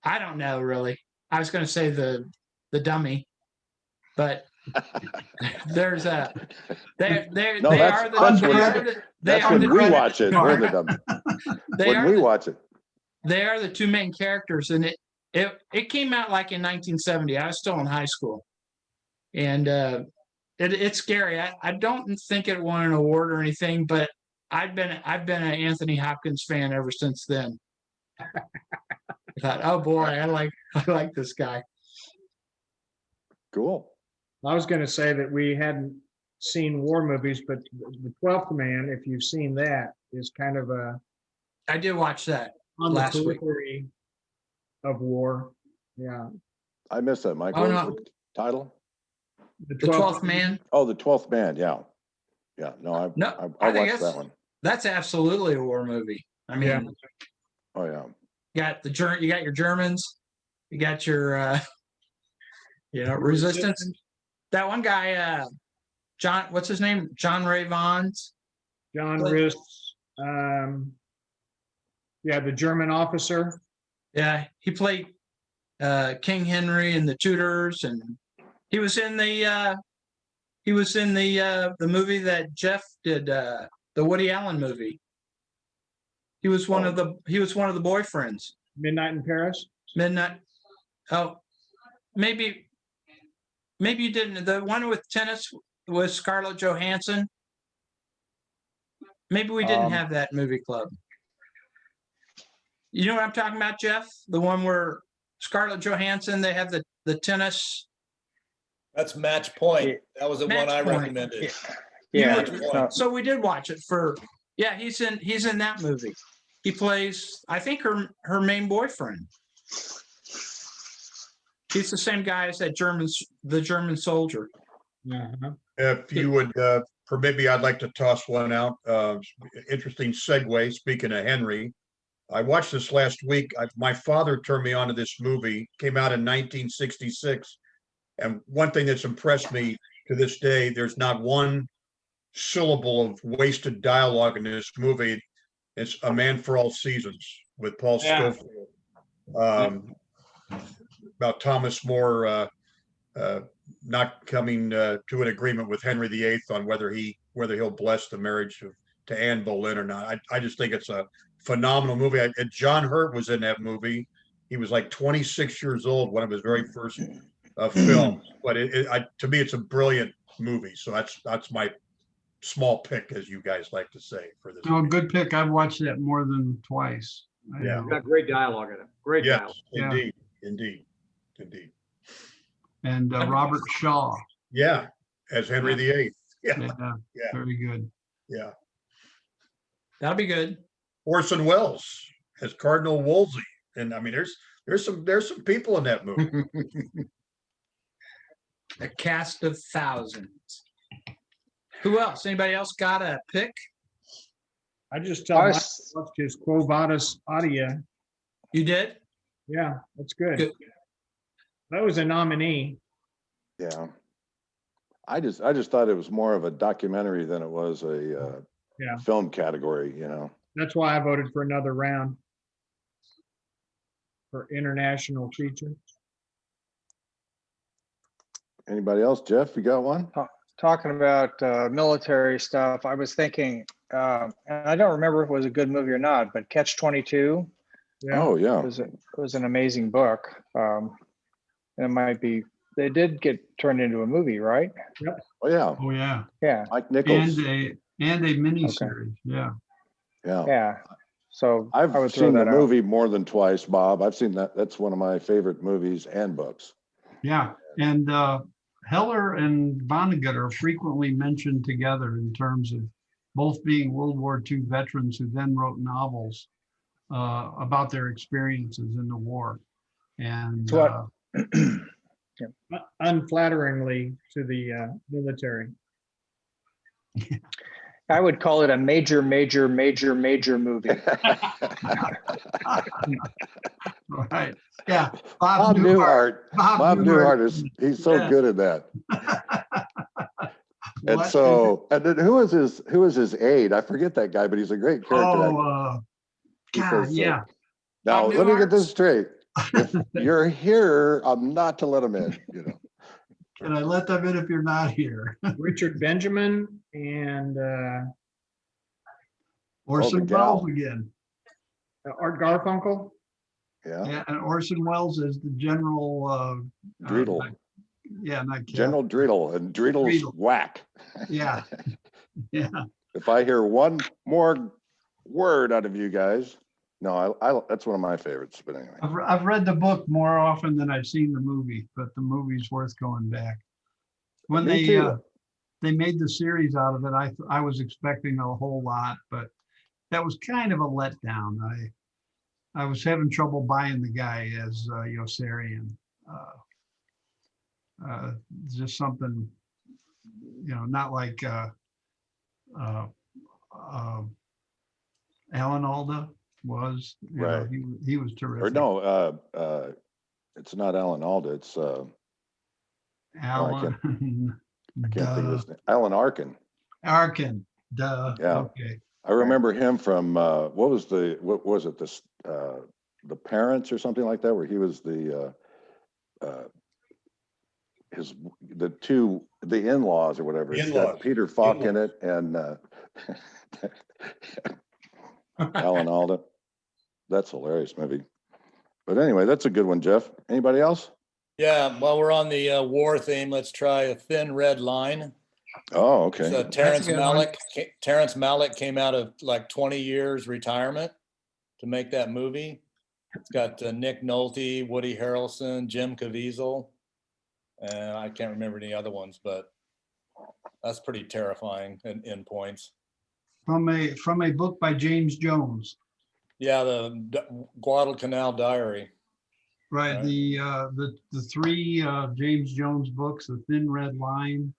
I don't know really. I was going to say the dummy, but there's a they are when we watch it. We're the dummy. When we watch it, they are the two main characters, and it came out like in 1970. I was still in high school, and it's scary. I don't think it won an award or anything, but I've been an Anthony Hopkins fan ever since then. I thought, oh boy, I like this guy. cool. I was going to say that we hadn't seen war movies, but The 12th Man, if you've seen that, is kind of I did watch that on the last week. periphery of war. Yeah. I missed that, Michael. Oh, no. What title? The 12th Man. Oh, The 12th Man. Yeah. Yeah. No, I think watched that one. That's absolutely a war movie. I mean, Yeah. Oh, yeah. you got your Germans, you got your resistance. That one guy, John, what's his name? John Ray Vaughn's. John Riss, the German officer. Yeah, he played King Henry and the Tudors, and he was in the movie that Jeff did, the Woody Allen movie. He was one of the boyfriends. Midnight in Paris. Midnight. Oh, maybe you didn't. The one with tennis was Scarlett Johansson. Maybe we didn't have that movie club. You know what I'm talking about, Jeff? The one where Scarlett Johansson, they have the tennis. That's Match Point. That was the Match one I Point. recommended. Yeah. Match Point. So we did watch it for. Yeah, he's in that movie. He plays, I think, her main boyfriend. He's the same guy as the German soldier. Uh-huh. If you would maybe I'd like to toss one out. Interesting segue. Speaking of Henry, I watched this last week. My father turned me on to this movie. Came out in 1966, and one thing that's impressed me to this day, there's not one syllable of wasted dialogue in this movie. It's A Man for All Seasons with Paul Yeah. Scofield. About Thomas More not coming to an agreement with Henry VIII on whether he'll bless the marriage to Anne Boleyn or not. I just think it's a phenomenal movie. John Hurt was in that movie. He was like 26 years old, one of his very first films. But to me, it's a brilliant movie. So that's my small pick, as you guys like to say, for this. Oh, good pick. I've watched that more than twice. Yeah. It's got great dialogue in it. Great dialogue. Yes, indeed. And Robert Shaw. Yeah, as Henry VIII. Yeah, Very good. yeah. That'll be good. Orson Welles as Cardinal Wolsey, and I mean, there's some people in that movie. A cast of thousands. Who else? Anybody else got a pick? I just tell Mike to watch his Quo Vadis Audia. You did? Yeah, that's good. Good. That was a nominee. Yeah. I just thought it was more of a documentary than it was a film category, you know. That's why I voted for another round for international feature. Anybody else? Jeff, you got one? Talking about military stuff, I was thinking, and I don't remember if it was a good movie or not, but Catch-22 Yeah. Oh, yeah. was an amazing book. And it might be, they did get turned into a movie, right? Oh, yeah. Oh, yeah. Yeah, Mike Nichols. And a mini series. Yeah. Yeah. yeah. So I I've would throw seen the that out. movie more than twice, Bob. I've seen that. That's one of my favorite movies and books. Yeah. And Heller and Vonnegut are frequently mentioned together in terms of both being World War II veterans who then wrote novels about their experiences in the war. And It's what- Unflatteringly to the military. I would call it a major movie. right. Yeah. Bob Newhart. Bob Newhart. he's so Yeah. good at that. And What? so, and then who was his aide? I forget that guy, but he's a great character. Oh, He God, says, yeah. Now, Bob let me get Newhart? this straight. If you're here, I'm not to let him in, you know. Can I let them in if you're not here? Richard Benjamin and Orson gal. Welles again. Art Garfunkel. Yeah. Yeah, and Orson Welles is the general. Dreidel. Not General Dreidel, and Dreidels Dreidel. whack. Yeah. Yeah. If I hear one more word out of you guys, no, I that's one of my favorites. But anyway, I've read the book more often than I've seen the movie, but the movie's worth going back. When Me too. they made the series out of it, I was expecting a whole lot, but that was kind of a letdown. I was having trouble buying the guy as Yossarian. Just something, not like Alan Alda was. Right. He was terrific. or no, it's not Alan Alda. It's Alan. I can't think of his name. Alan Arkin. Arkin. Duh. Yeah. Okay. I remember him from what was it? This The Parents or something like that, where he was the in-laws or whatever. The It's got in-laws. Peter Falk in it and Alan Alda. That's a hilarious movie. But anyway, that's a good one, Jeff. Anybody else? Yeah, while we're on the war theme, let's try A Thin Red Line. Oh, okay. So Terrence good one. Malick. Terrence Malick came out of like 20 years retirement to make that movie. It's got Nick Nolte, Woody Harrelson, Jim Caviezel, and I can't remember any other ones, but that's pretty terrifying in points. From a book by James Jones. Yeah, the Guadalcanal Diary. Right. Right. The three James Jones books, The Thin Red Line,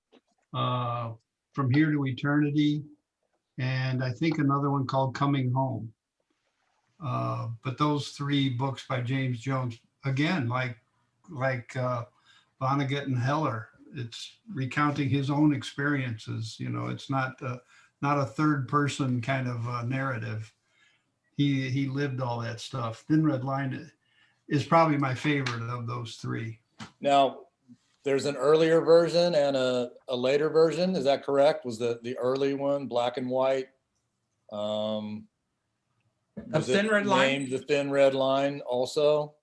From Here to Eternity, and I think another one called Coming Home. But those three books by James Jones, again, like Vonnegut and Heller, it's recounting his own experiences. You know, it's not a third person kind of narrative. He lived all that stuff. Thin Red Line is probably my favorite of those three. Now, there's an earlier version and a later version. Is that correct? Was the early one black and white? Was Thin it Red Line? named The Thin Red Line also?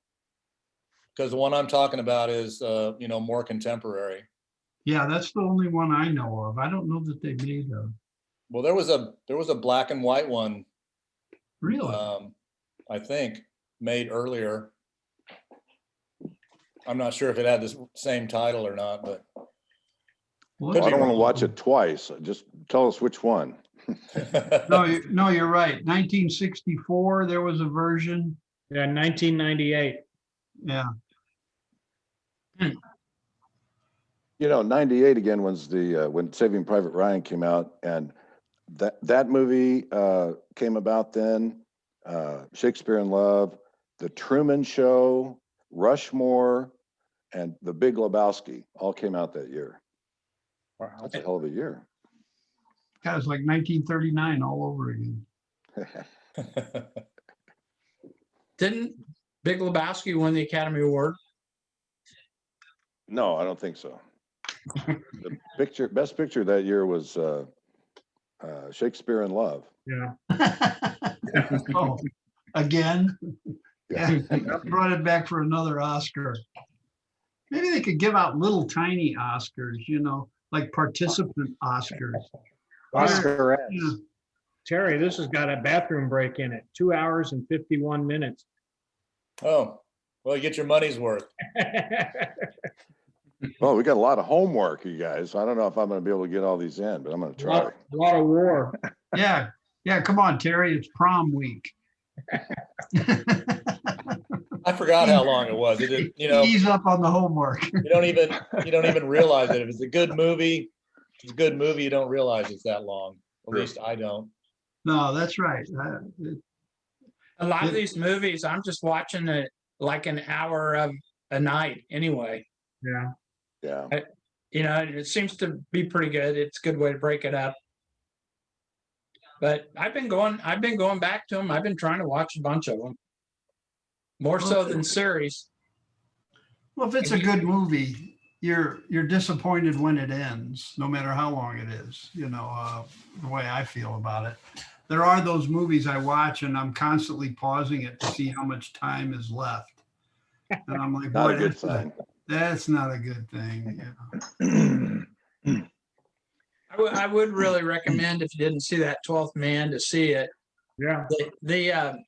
Because the one I'm talking about is, more contemporary. Yeah, that's the only one I know of. I don't know that they made a. Well, there was a black and white one, Really? I think, made earlier. I'm not sure if it had the same title or not, but Well, Could I be don't want to wrong. watch it twice. Just tell us which one. No, you're right. 1964, there was a version. Yeah, 1998. Yeah. 98 again was when Saving Private Ryan came out, and that movie came about then. Shakespeare in Love, The Truman Show, Rushmore, and The Big Lebowski all came out that year. Wow. That's a hell of a year. That was like 1939 all over again. Didn't Big Lebowski win the Academy Award? No, I don't think so. The best picture that year was Shakespeare in Love. Yeah. Oh, again? Yeah. Brought it back for another Oscar. Maybe they could give out little tiny Oscars, like participant Oscars. Oscar Yeah. Terry, this has got a bathroom break in it. 2 hours and 51 minutes. Oh, well, you get your money's worth. Well, we got a lot of homework, you guys. I don't know if I'm going to be able to get all these in, but I'm going to try. A lot of war. Yeah. Come on, Terry. It's prom week. I forgot how long it was. It didn't, Ease up on the homework. you don't even realize it. If it's a good movie, You don't realize it's that long. At least I don't. No, that's right. A lot of these movies, I'm just watching it like an hour of a night anyway. Yeah. Yeah. It seems to be pretty good. It's a good way to break it up. But I've been going back to them. I've been trying to watch a bunch of them. More so than series. Well, if it's a good movie, you're disappointed when it ends, no matter how long it is, the way I feel about it. There are those movies I watch and I'm constantly pausing it to see how much time is left. And I'm like, Not boy, a good sign. that's not a good thing. I would really recommend, if you didn't see that 12th Man, to see it. Yeah. The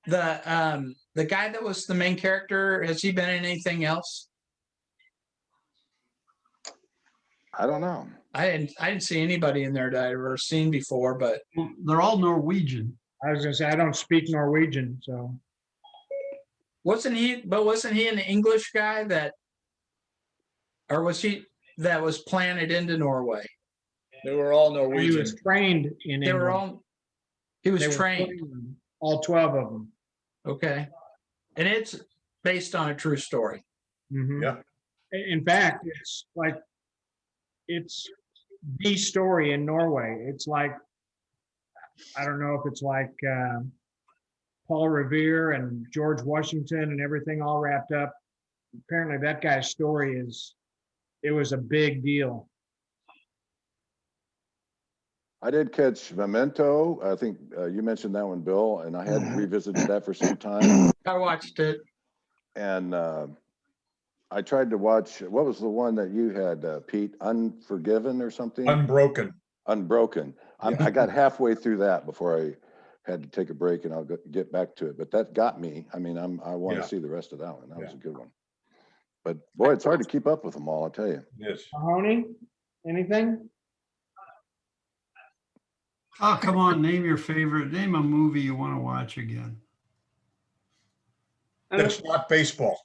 guy that was the main character, has he been in anything else? I don't know. I didn't see anybody in there that I've ever seen before, but They're all Norwegian. I was gonna say, I don't speak Norwegian, so. wasn't he an English guy that was planted into Norway? They were all He Norwegian. was trained in He was They were trained. all 12 of them. Okay. And it's based on a true story. Mhm. Yeah. In fact, it's the story in Norway. It's like, I don't know if it's like Paul Revere and George Washington and everything all wrapped up. Apparently that guy's story it was a big deal. I did catch Memento. I think you mentioned that one, Bill, and I hadn't revisited that for some time. I watched it. And I tried to watch, what was the one that you had, Pete? Unforgiven or something? Unbroken. Unbroken. I got halfway through that before I had to take a break, and I'll get back to it. But that got me. I mean, I want Yeah. to see the rest of that one. That was Yeah. a good one. But boy, it's hard to keep up with them all, I'll tell you. Yes. Mahoney, anything? Oh, come on, name a movie you want to watch again. That's not baseball.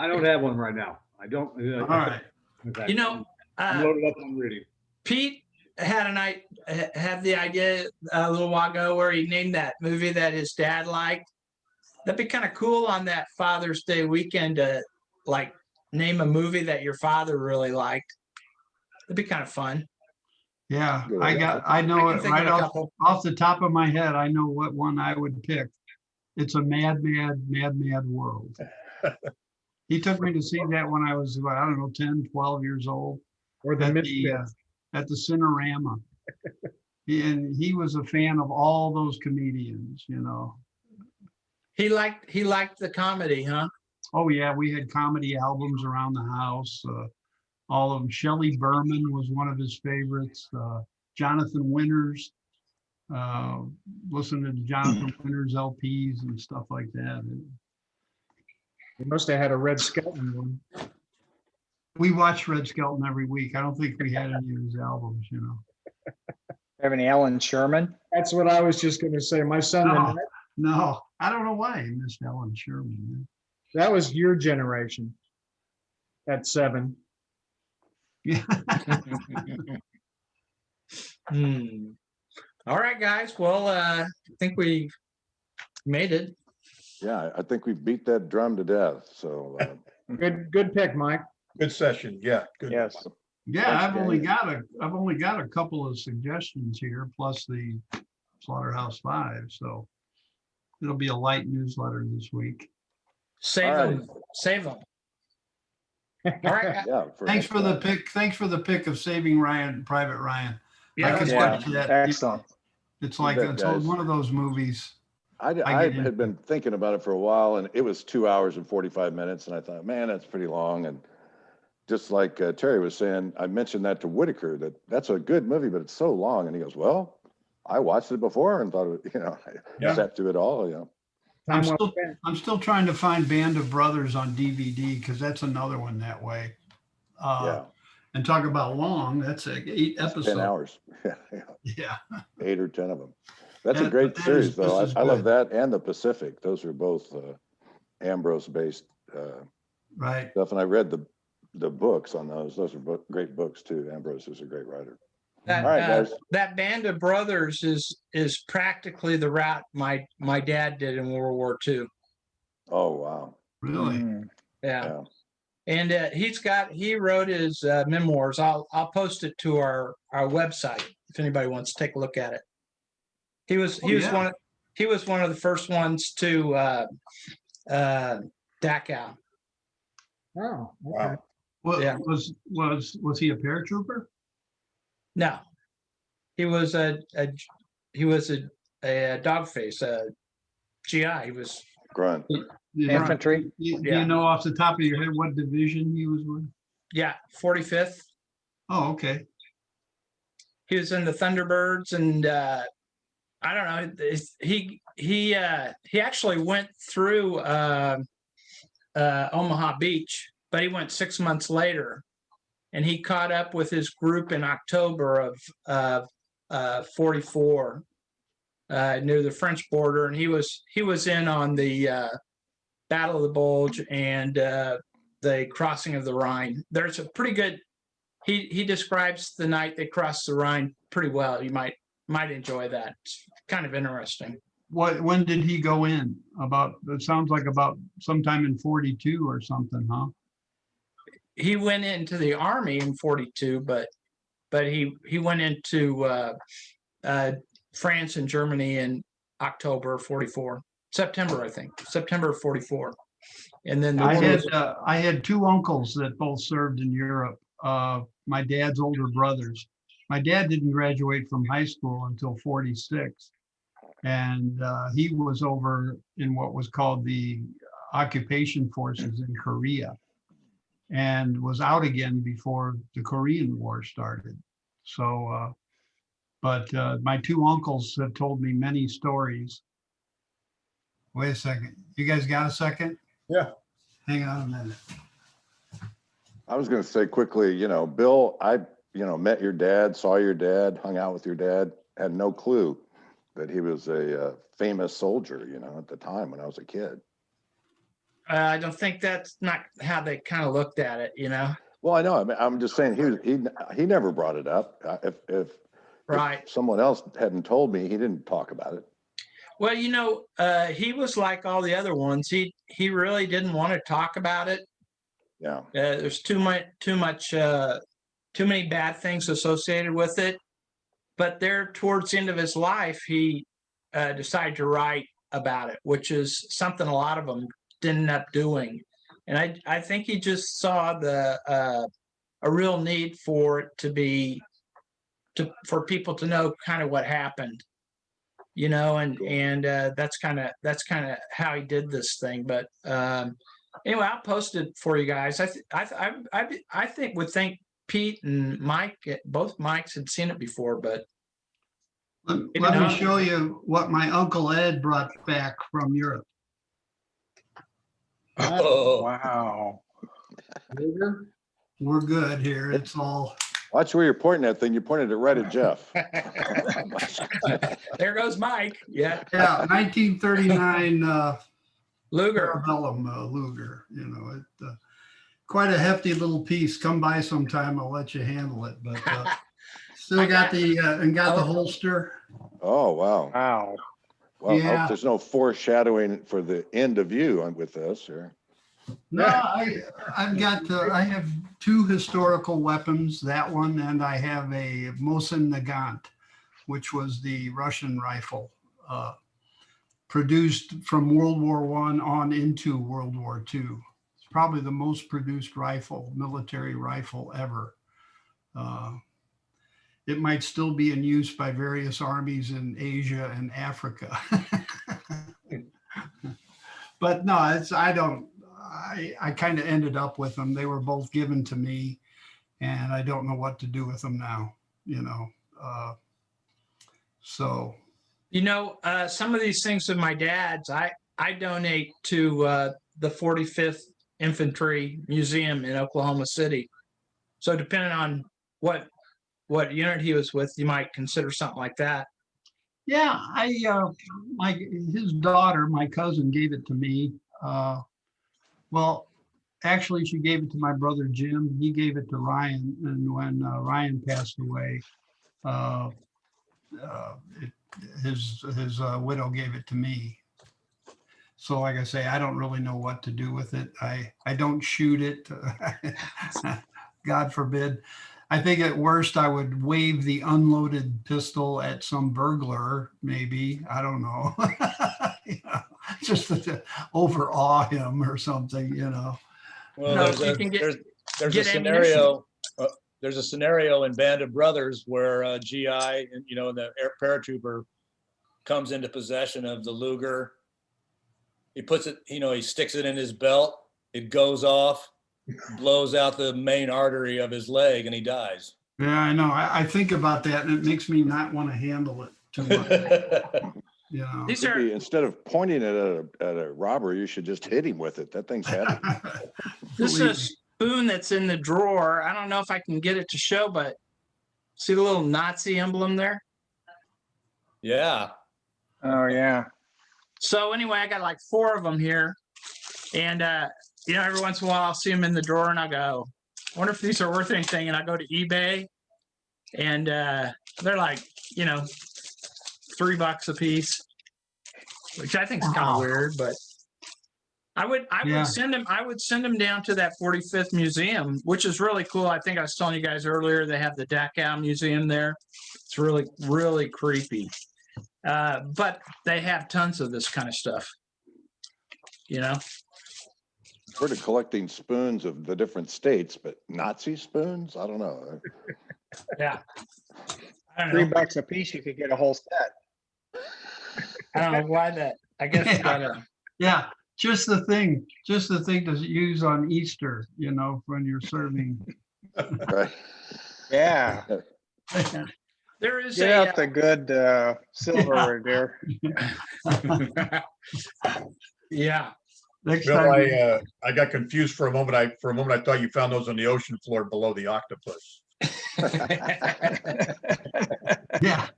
I don't have one right now. I don't. All right. In fact, You know, I'm loaded up on reading. Pete had the idea a little while ago where he named that movie that his dad liked. That'd be kind of cool on that Father's Day weekend to like name a movie that your father really liked. It'd be kind of fun. Yeah, Good I idea. know I can it think right of a off, couple. off the top of my head. I know what one I would pick. It's a mad, mad, mad, mad world. He took me to see that when I was, I don't know, 10, 12 years old Or the at the, Misfits. at the Cinerama. And he was a fan of all those comedians, you know. He liked the comedy, huh? Oh yeah, we had comedy albums around the house. All of them. Shelley Berman was one of his favorites. Jonathan Winters. Listening to Jonathan Winters LPs and stuff like that. They must have had a Red Skelton one. We watched Red Skelton every week. I don't think we had any of his albums, you know. Have any Alan Sherman? That's what I was just gonna say. My son, No, no, I don't know why he missed Alan Sherman. that was your generation at 7. Yeah. All right, guys. Well, I think we made it. Yeah, I think we beat that drum to death. So Good pick, Mike. Good session. Yeah, good. Yes. Yeah, Thanks, I've only Danny. got a couple of suggestions here, plus the Slaughterhouse Five. So it'll be a light newsletter this week. Save All them. Save them. All right. guys. Yeah. Thanks for the next pick. Thanks for the pick of Saving Ryan, Private Ryan. I Yeah. can Yeah, watch that. excellent. It's like bet, it's guys. one of those movies. I get had into been thinking about it for a while, and it was 2 hours and 45 minutes, and I thought, man, that's pretty long. And just like Terry was saying, I mentioned that to Whitaker, that's a good movie, but it's so long. And he goes, well, I watched it before and thought, I Yeah. sat through it all. Time well spent. I'm still trying to find Band of Brothers on DVD because that's another one that way. Yeah, And talk about long. That's 8 10 episodes. hours. Yeah, Yeah. 8 or 10 of them. That's a That- great that is series, though. just as I love good. that and the Pacific. Those are both Ambrose-based Right. stuff, and I read the books on those. Those are great books too. Ambrose is a great writer. That, All right, guys. that Band of Brothers is practically the route my dad did in World War II. Oh wow. Really. Mm. Yeah. Yeah. And he wrote his memoirs. I'll post it to our website if anybody wants to take a look at it. He was one of the first ones to Dachau. Oh, Wow. okay. Well, Yeah. was he a paratrooper? No, he was a dog face, a GI. He was Grunt. Infantry. Do Yeah. you know off the top of your head what division he was with? 45th. Oh, okay. He was in the Thunderbirds, and I don't know. He actually went through Omaha Beach, but he went 6 months later, and he caught up with his group in October of 44 near the French border, and he was in on the Battle of the Bulge and the crossing of the Rhine. There's a pretty good. He describes the night they crossed the Rhine pretty well. You might enjoy that. It's kind of interesting. When did he go in? It sounds like about sometime in 42 or something, huh? He went into the army in 42, but he went into France and Germany in October 44, September, I think, September 44. And then I had 2 uncles that both served in Europe. My dad's older brothers. My dad didn't graduate from high school until 46. And he was over in what was called the occupation forces in Korea and was out again before the Korean War started. So, but my 2 uncles have told me many stories. Wait a second. You guys got a second? Yeah. Hang on a minute. I was going to say quickly, Bill, I met your dad, saw your dad, hung out with your dad, had no clue that he was a famous soldier, at the time when I was a kid. I don't think that's not how they kind of looked at it, Well, I know. I mean, I'm just saying he never brought it up. If Right. someone else hadn't told me, he didn't talk about it. Well, he was like all the other ones. He really didn't want to talk about it. Yeah. There's too many bad things associated with it. But there, towards the end of his life, he decided to write about it, which is something a lot of them didn't end up doing. And I think he just saw a real need for it for people to know kind of what happened, and that's kind of how he did this thing. But anyway, I'll post it for you guys. I think Pete and Mike, both Mikes had seen it before, but Let me show you what my Uncle Ed brought back from Europe. Oh, Wow. We're good here. It's all. Watch where you're pointing that thing. You pointed it right at Jeff. there goes Mike. Yeah. Yeah, 1939 Luger. Parabellum Luger. Quite a hefty little piece. Come by sometime. I'll let you handle it. But still got the holster. Oh, wow. Wow. Well, I Yeah. hope there's no foreshadowing for the end of you with this. Or No, I have two historical weapons, that one, and I have a Mosin Nagant, which was the Russian rifle produced from World War I on into World War II. It's probably the most produced military rifle ever. It might still be in use by various armies in Asia and Africa. But no, I kind of ended up with them. They were both given to me, and I don't know what to do with them now, so. Some of these things with my dad's, I donate to the 45th Infantry Museum in Oklahoma City. So depending on what unit he was with, you might consider something like that. Yeah, his daughter, my cousin, gave it to me. Well, actually, she gave it to my brother Jim. He gave it to Ryan, and when Ryan passed away, his widow gave it to me. So, like I say, I don't really know what to do with it. I don't shoot it. God forbid. I think at worst I would wave the unloaded pistol at some burglar, maybe. I don't know. Just to overawe him or something, well, No, there's you a can get scenario. There's a scenario in Band of Brothers where GI, and the air paratrooper comes into possession of the Luger. He puts it, he sticks it in his belt. It goes off, blows out the main artery of his leg, and he dies. Yeah, I know. I think about that, and it makes me not want to handle it too much. These are instead of pointing it at a robber, you should just hit him with it. That thing's heavy. This is a spoon that's in the drawer. I don't know if I can get it to show, but see the little Nazi emblem there? Yeah. Oh, yeah. So anyway, I got like 4 of them here. And, every once in a while I'll see them in the drawer and I go, I wonder if these are worth anything. And I go to eBay and they're like, $3 a piece, which I think is kind of weird, but I would send them down to that 45th museum, which is really cool. I think I was telling you guys earlier, they have the Dachau Museum there. It's really, really creepy. But they have tons of this kind of stuff, Sort of collecting spoons of the different states, but Nazi spoons? I don't know. Yeah. I don't know. $3 a piece, you could get a whole set. I don't know why that. I guess you gotta. Yeah, just the thing to use on Easter, when you're serving. Right. Yeah. There is Get out the good silverware, dear. Yeah. Next Bill, time. I got confused for a moment. I thought you found those on the ocean floor below the octopus. Yeah.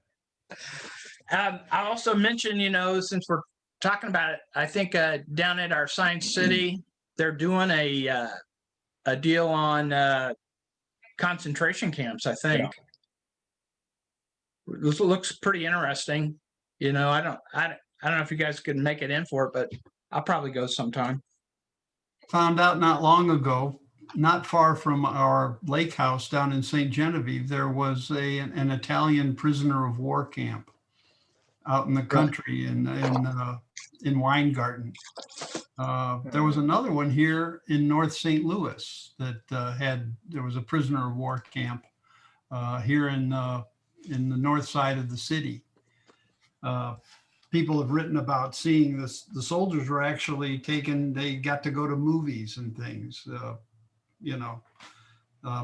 I also mentioned, since we're talking about it, I think down at our Science City, they're doing a deal on concentration camps, I think. This looks pretty interesting. You know, I don't know if you guys could make it in for it, but I'll probably go sometime. Found out not long ago, not far from our lake house down in St. Genevieve, there was an Italian prisoner of war camp out in the country in Weingarten. There was another one here in North St. Louis that there was a prisoner of war camp here in the north side of the city. People have written about seeing this. The soldiers were actually taken, they got to go to movies and things. You know,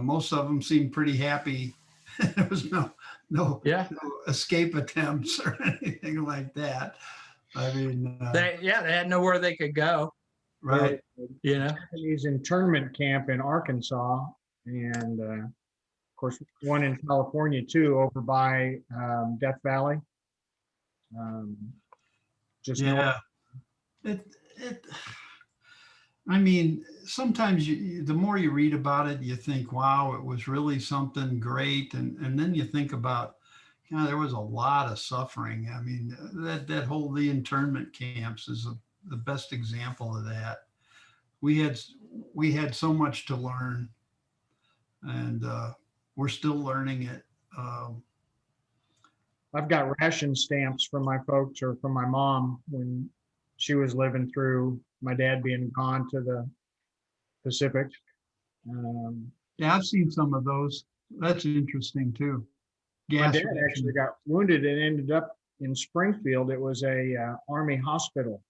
most of them seemed pretty happy. There was no escape attempts or anything like that. I mean, they had nowhere they could go. Right. You know, Japanese internment camp in Arkansas, and of course one in California too, over by Death Valley. Just I mean, sometimes the more you read about it, you think, wow, it was really something great. And then you think about, there was a lot of suffering. I mean, the internment camps is the best example of that. We had so much to learn, and we're still learning it. I've got ration stamps from my folks or from my mom when she was living through my dad being gone to the Pacific. Yeah, I've seen some of those. That's interesting too. My dad actually got wounded and ended up in Springfield. It was a Army hospital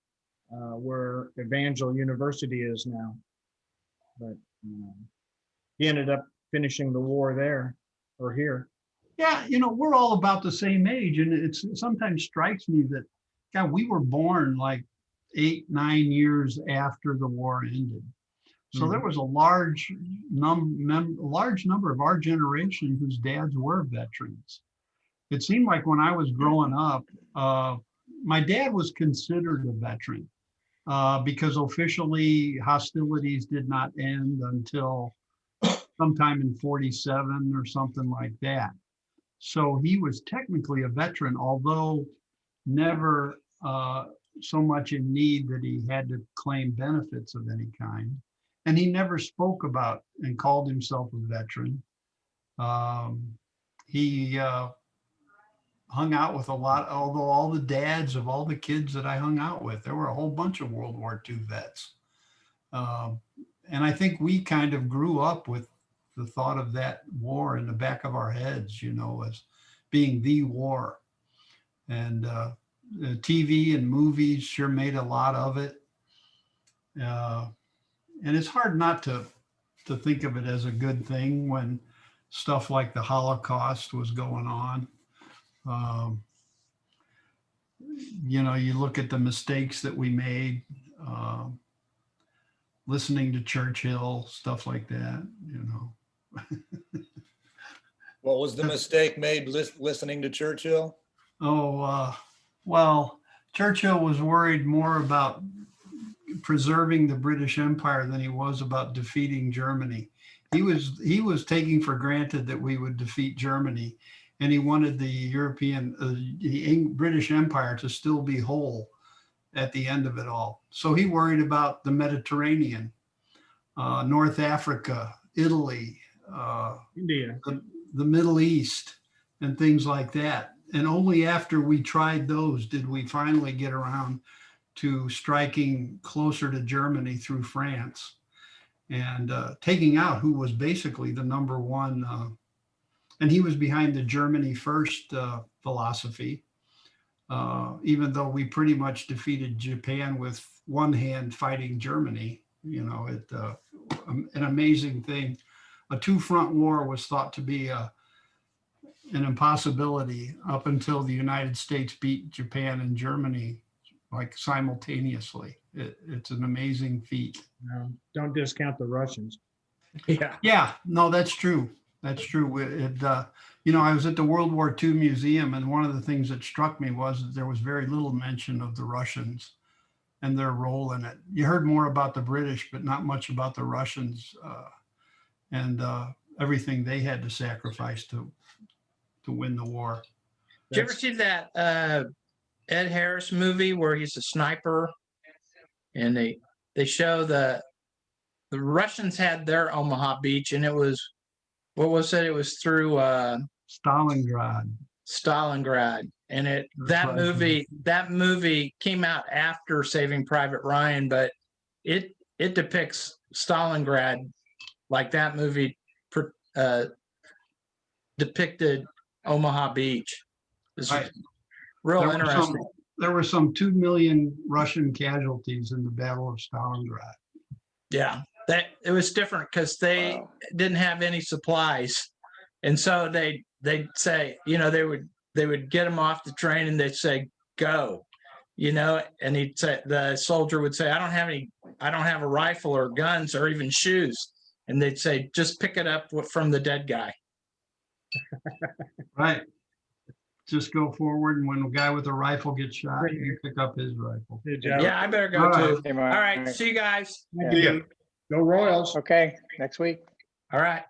where Evangel University is now. But he ended up finishing the war there or here. Yeah, we're all about the same age, and it sometimes strikes me that, God, we were born like 8, 9 years after the war ended. So there was a large number of our generation whose dads were veterans. It seemed like when I was growing up, my dad was considered a veteran because officially hostilities did not end until sometime in 47 or something like that. So he was technically a veteran, although never so much in need that he had to claim benefits of any kind. And he never spoke about and called himself a veteran. He hung out with a lot, although all the dads of all the kids that I hung out with, there were a whole bunch of World War II vets. And I think we kind of grew up with the thought of that war in the back of our heads, as being the war. And TV and movies sure made a lot of it. And it's hard not to think of it as a good thing when stuff like the Holocaust was going on. You look at the mistakes that we made, listening to Churchill, stuff like that, What was the mistake made listening to Churchill? Well, Churchill was worried more about preserving the British Empire than he was about defeating Germany. He was taking for granted that we would defeat Germany, and he wanted the British Empire to still be whole at the end of it all. So he worried about the Mediterranean, North Africa, Italy, India, the Middle East, and things like that. And only after we tried those did we finally get around to striking closer to Germany through France and taking out who was basically the number one. And he was behind the Germany first philosophy, even though we pretty much defeated Japan with one hand fighting Germany. An amazing thing. A two-front war was thought to be an impossibility up until the United States beat Japan and Germany like simultaneously. It's an amazing feat. Don't discount the Russians. Yeah, no, that's true. That's true. I was at the World War II Museum, and one of the things that struck me was that there was very little mention of the Russians. and their role in it. You heard more about the British, but not much about the Russians and everything they had to sacrifice to win the war. Did you ever see that Ed Harris movie where he's a sniper, and they show the Russians had their Omaha Beach, and it was, what was it? It was through Stalingrad. Stalingrad, and that movie came out after Saving Private Ryan, but it depicts Stalingrad like that movie depicted Omaha Beach. It's Right. real There were interesting. There were some 2 million Russian casualties in the Battle of Stalingrad. Yeah, that it was different because they Wow. didn't have any supplies, and so they'd say, they would get him off the train and they'd say go, and he'd say, the soldier would say, I don't have a rifle or guns or even shoes, and they'd say, just pick it up from the dead guy. Right. Just go forward, and when a guy with a rifle gets shot, you pick up his rifle. Good job. Yeah, I better go All right. too. Okay, All right, see you guys. Thank you. Go Royals. Okay, next week. All right.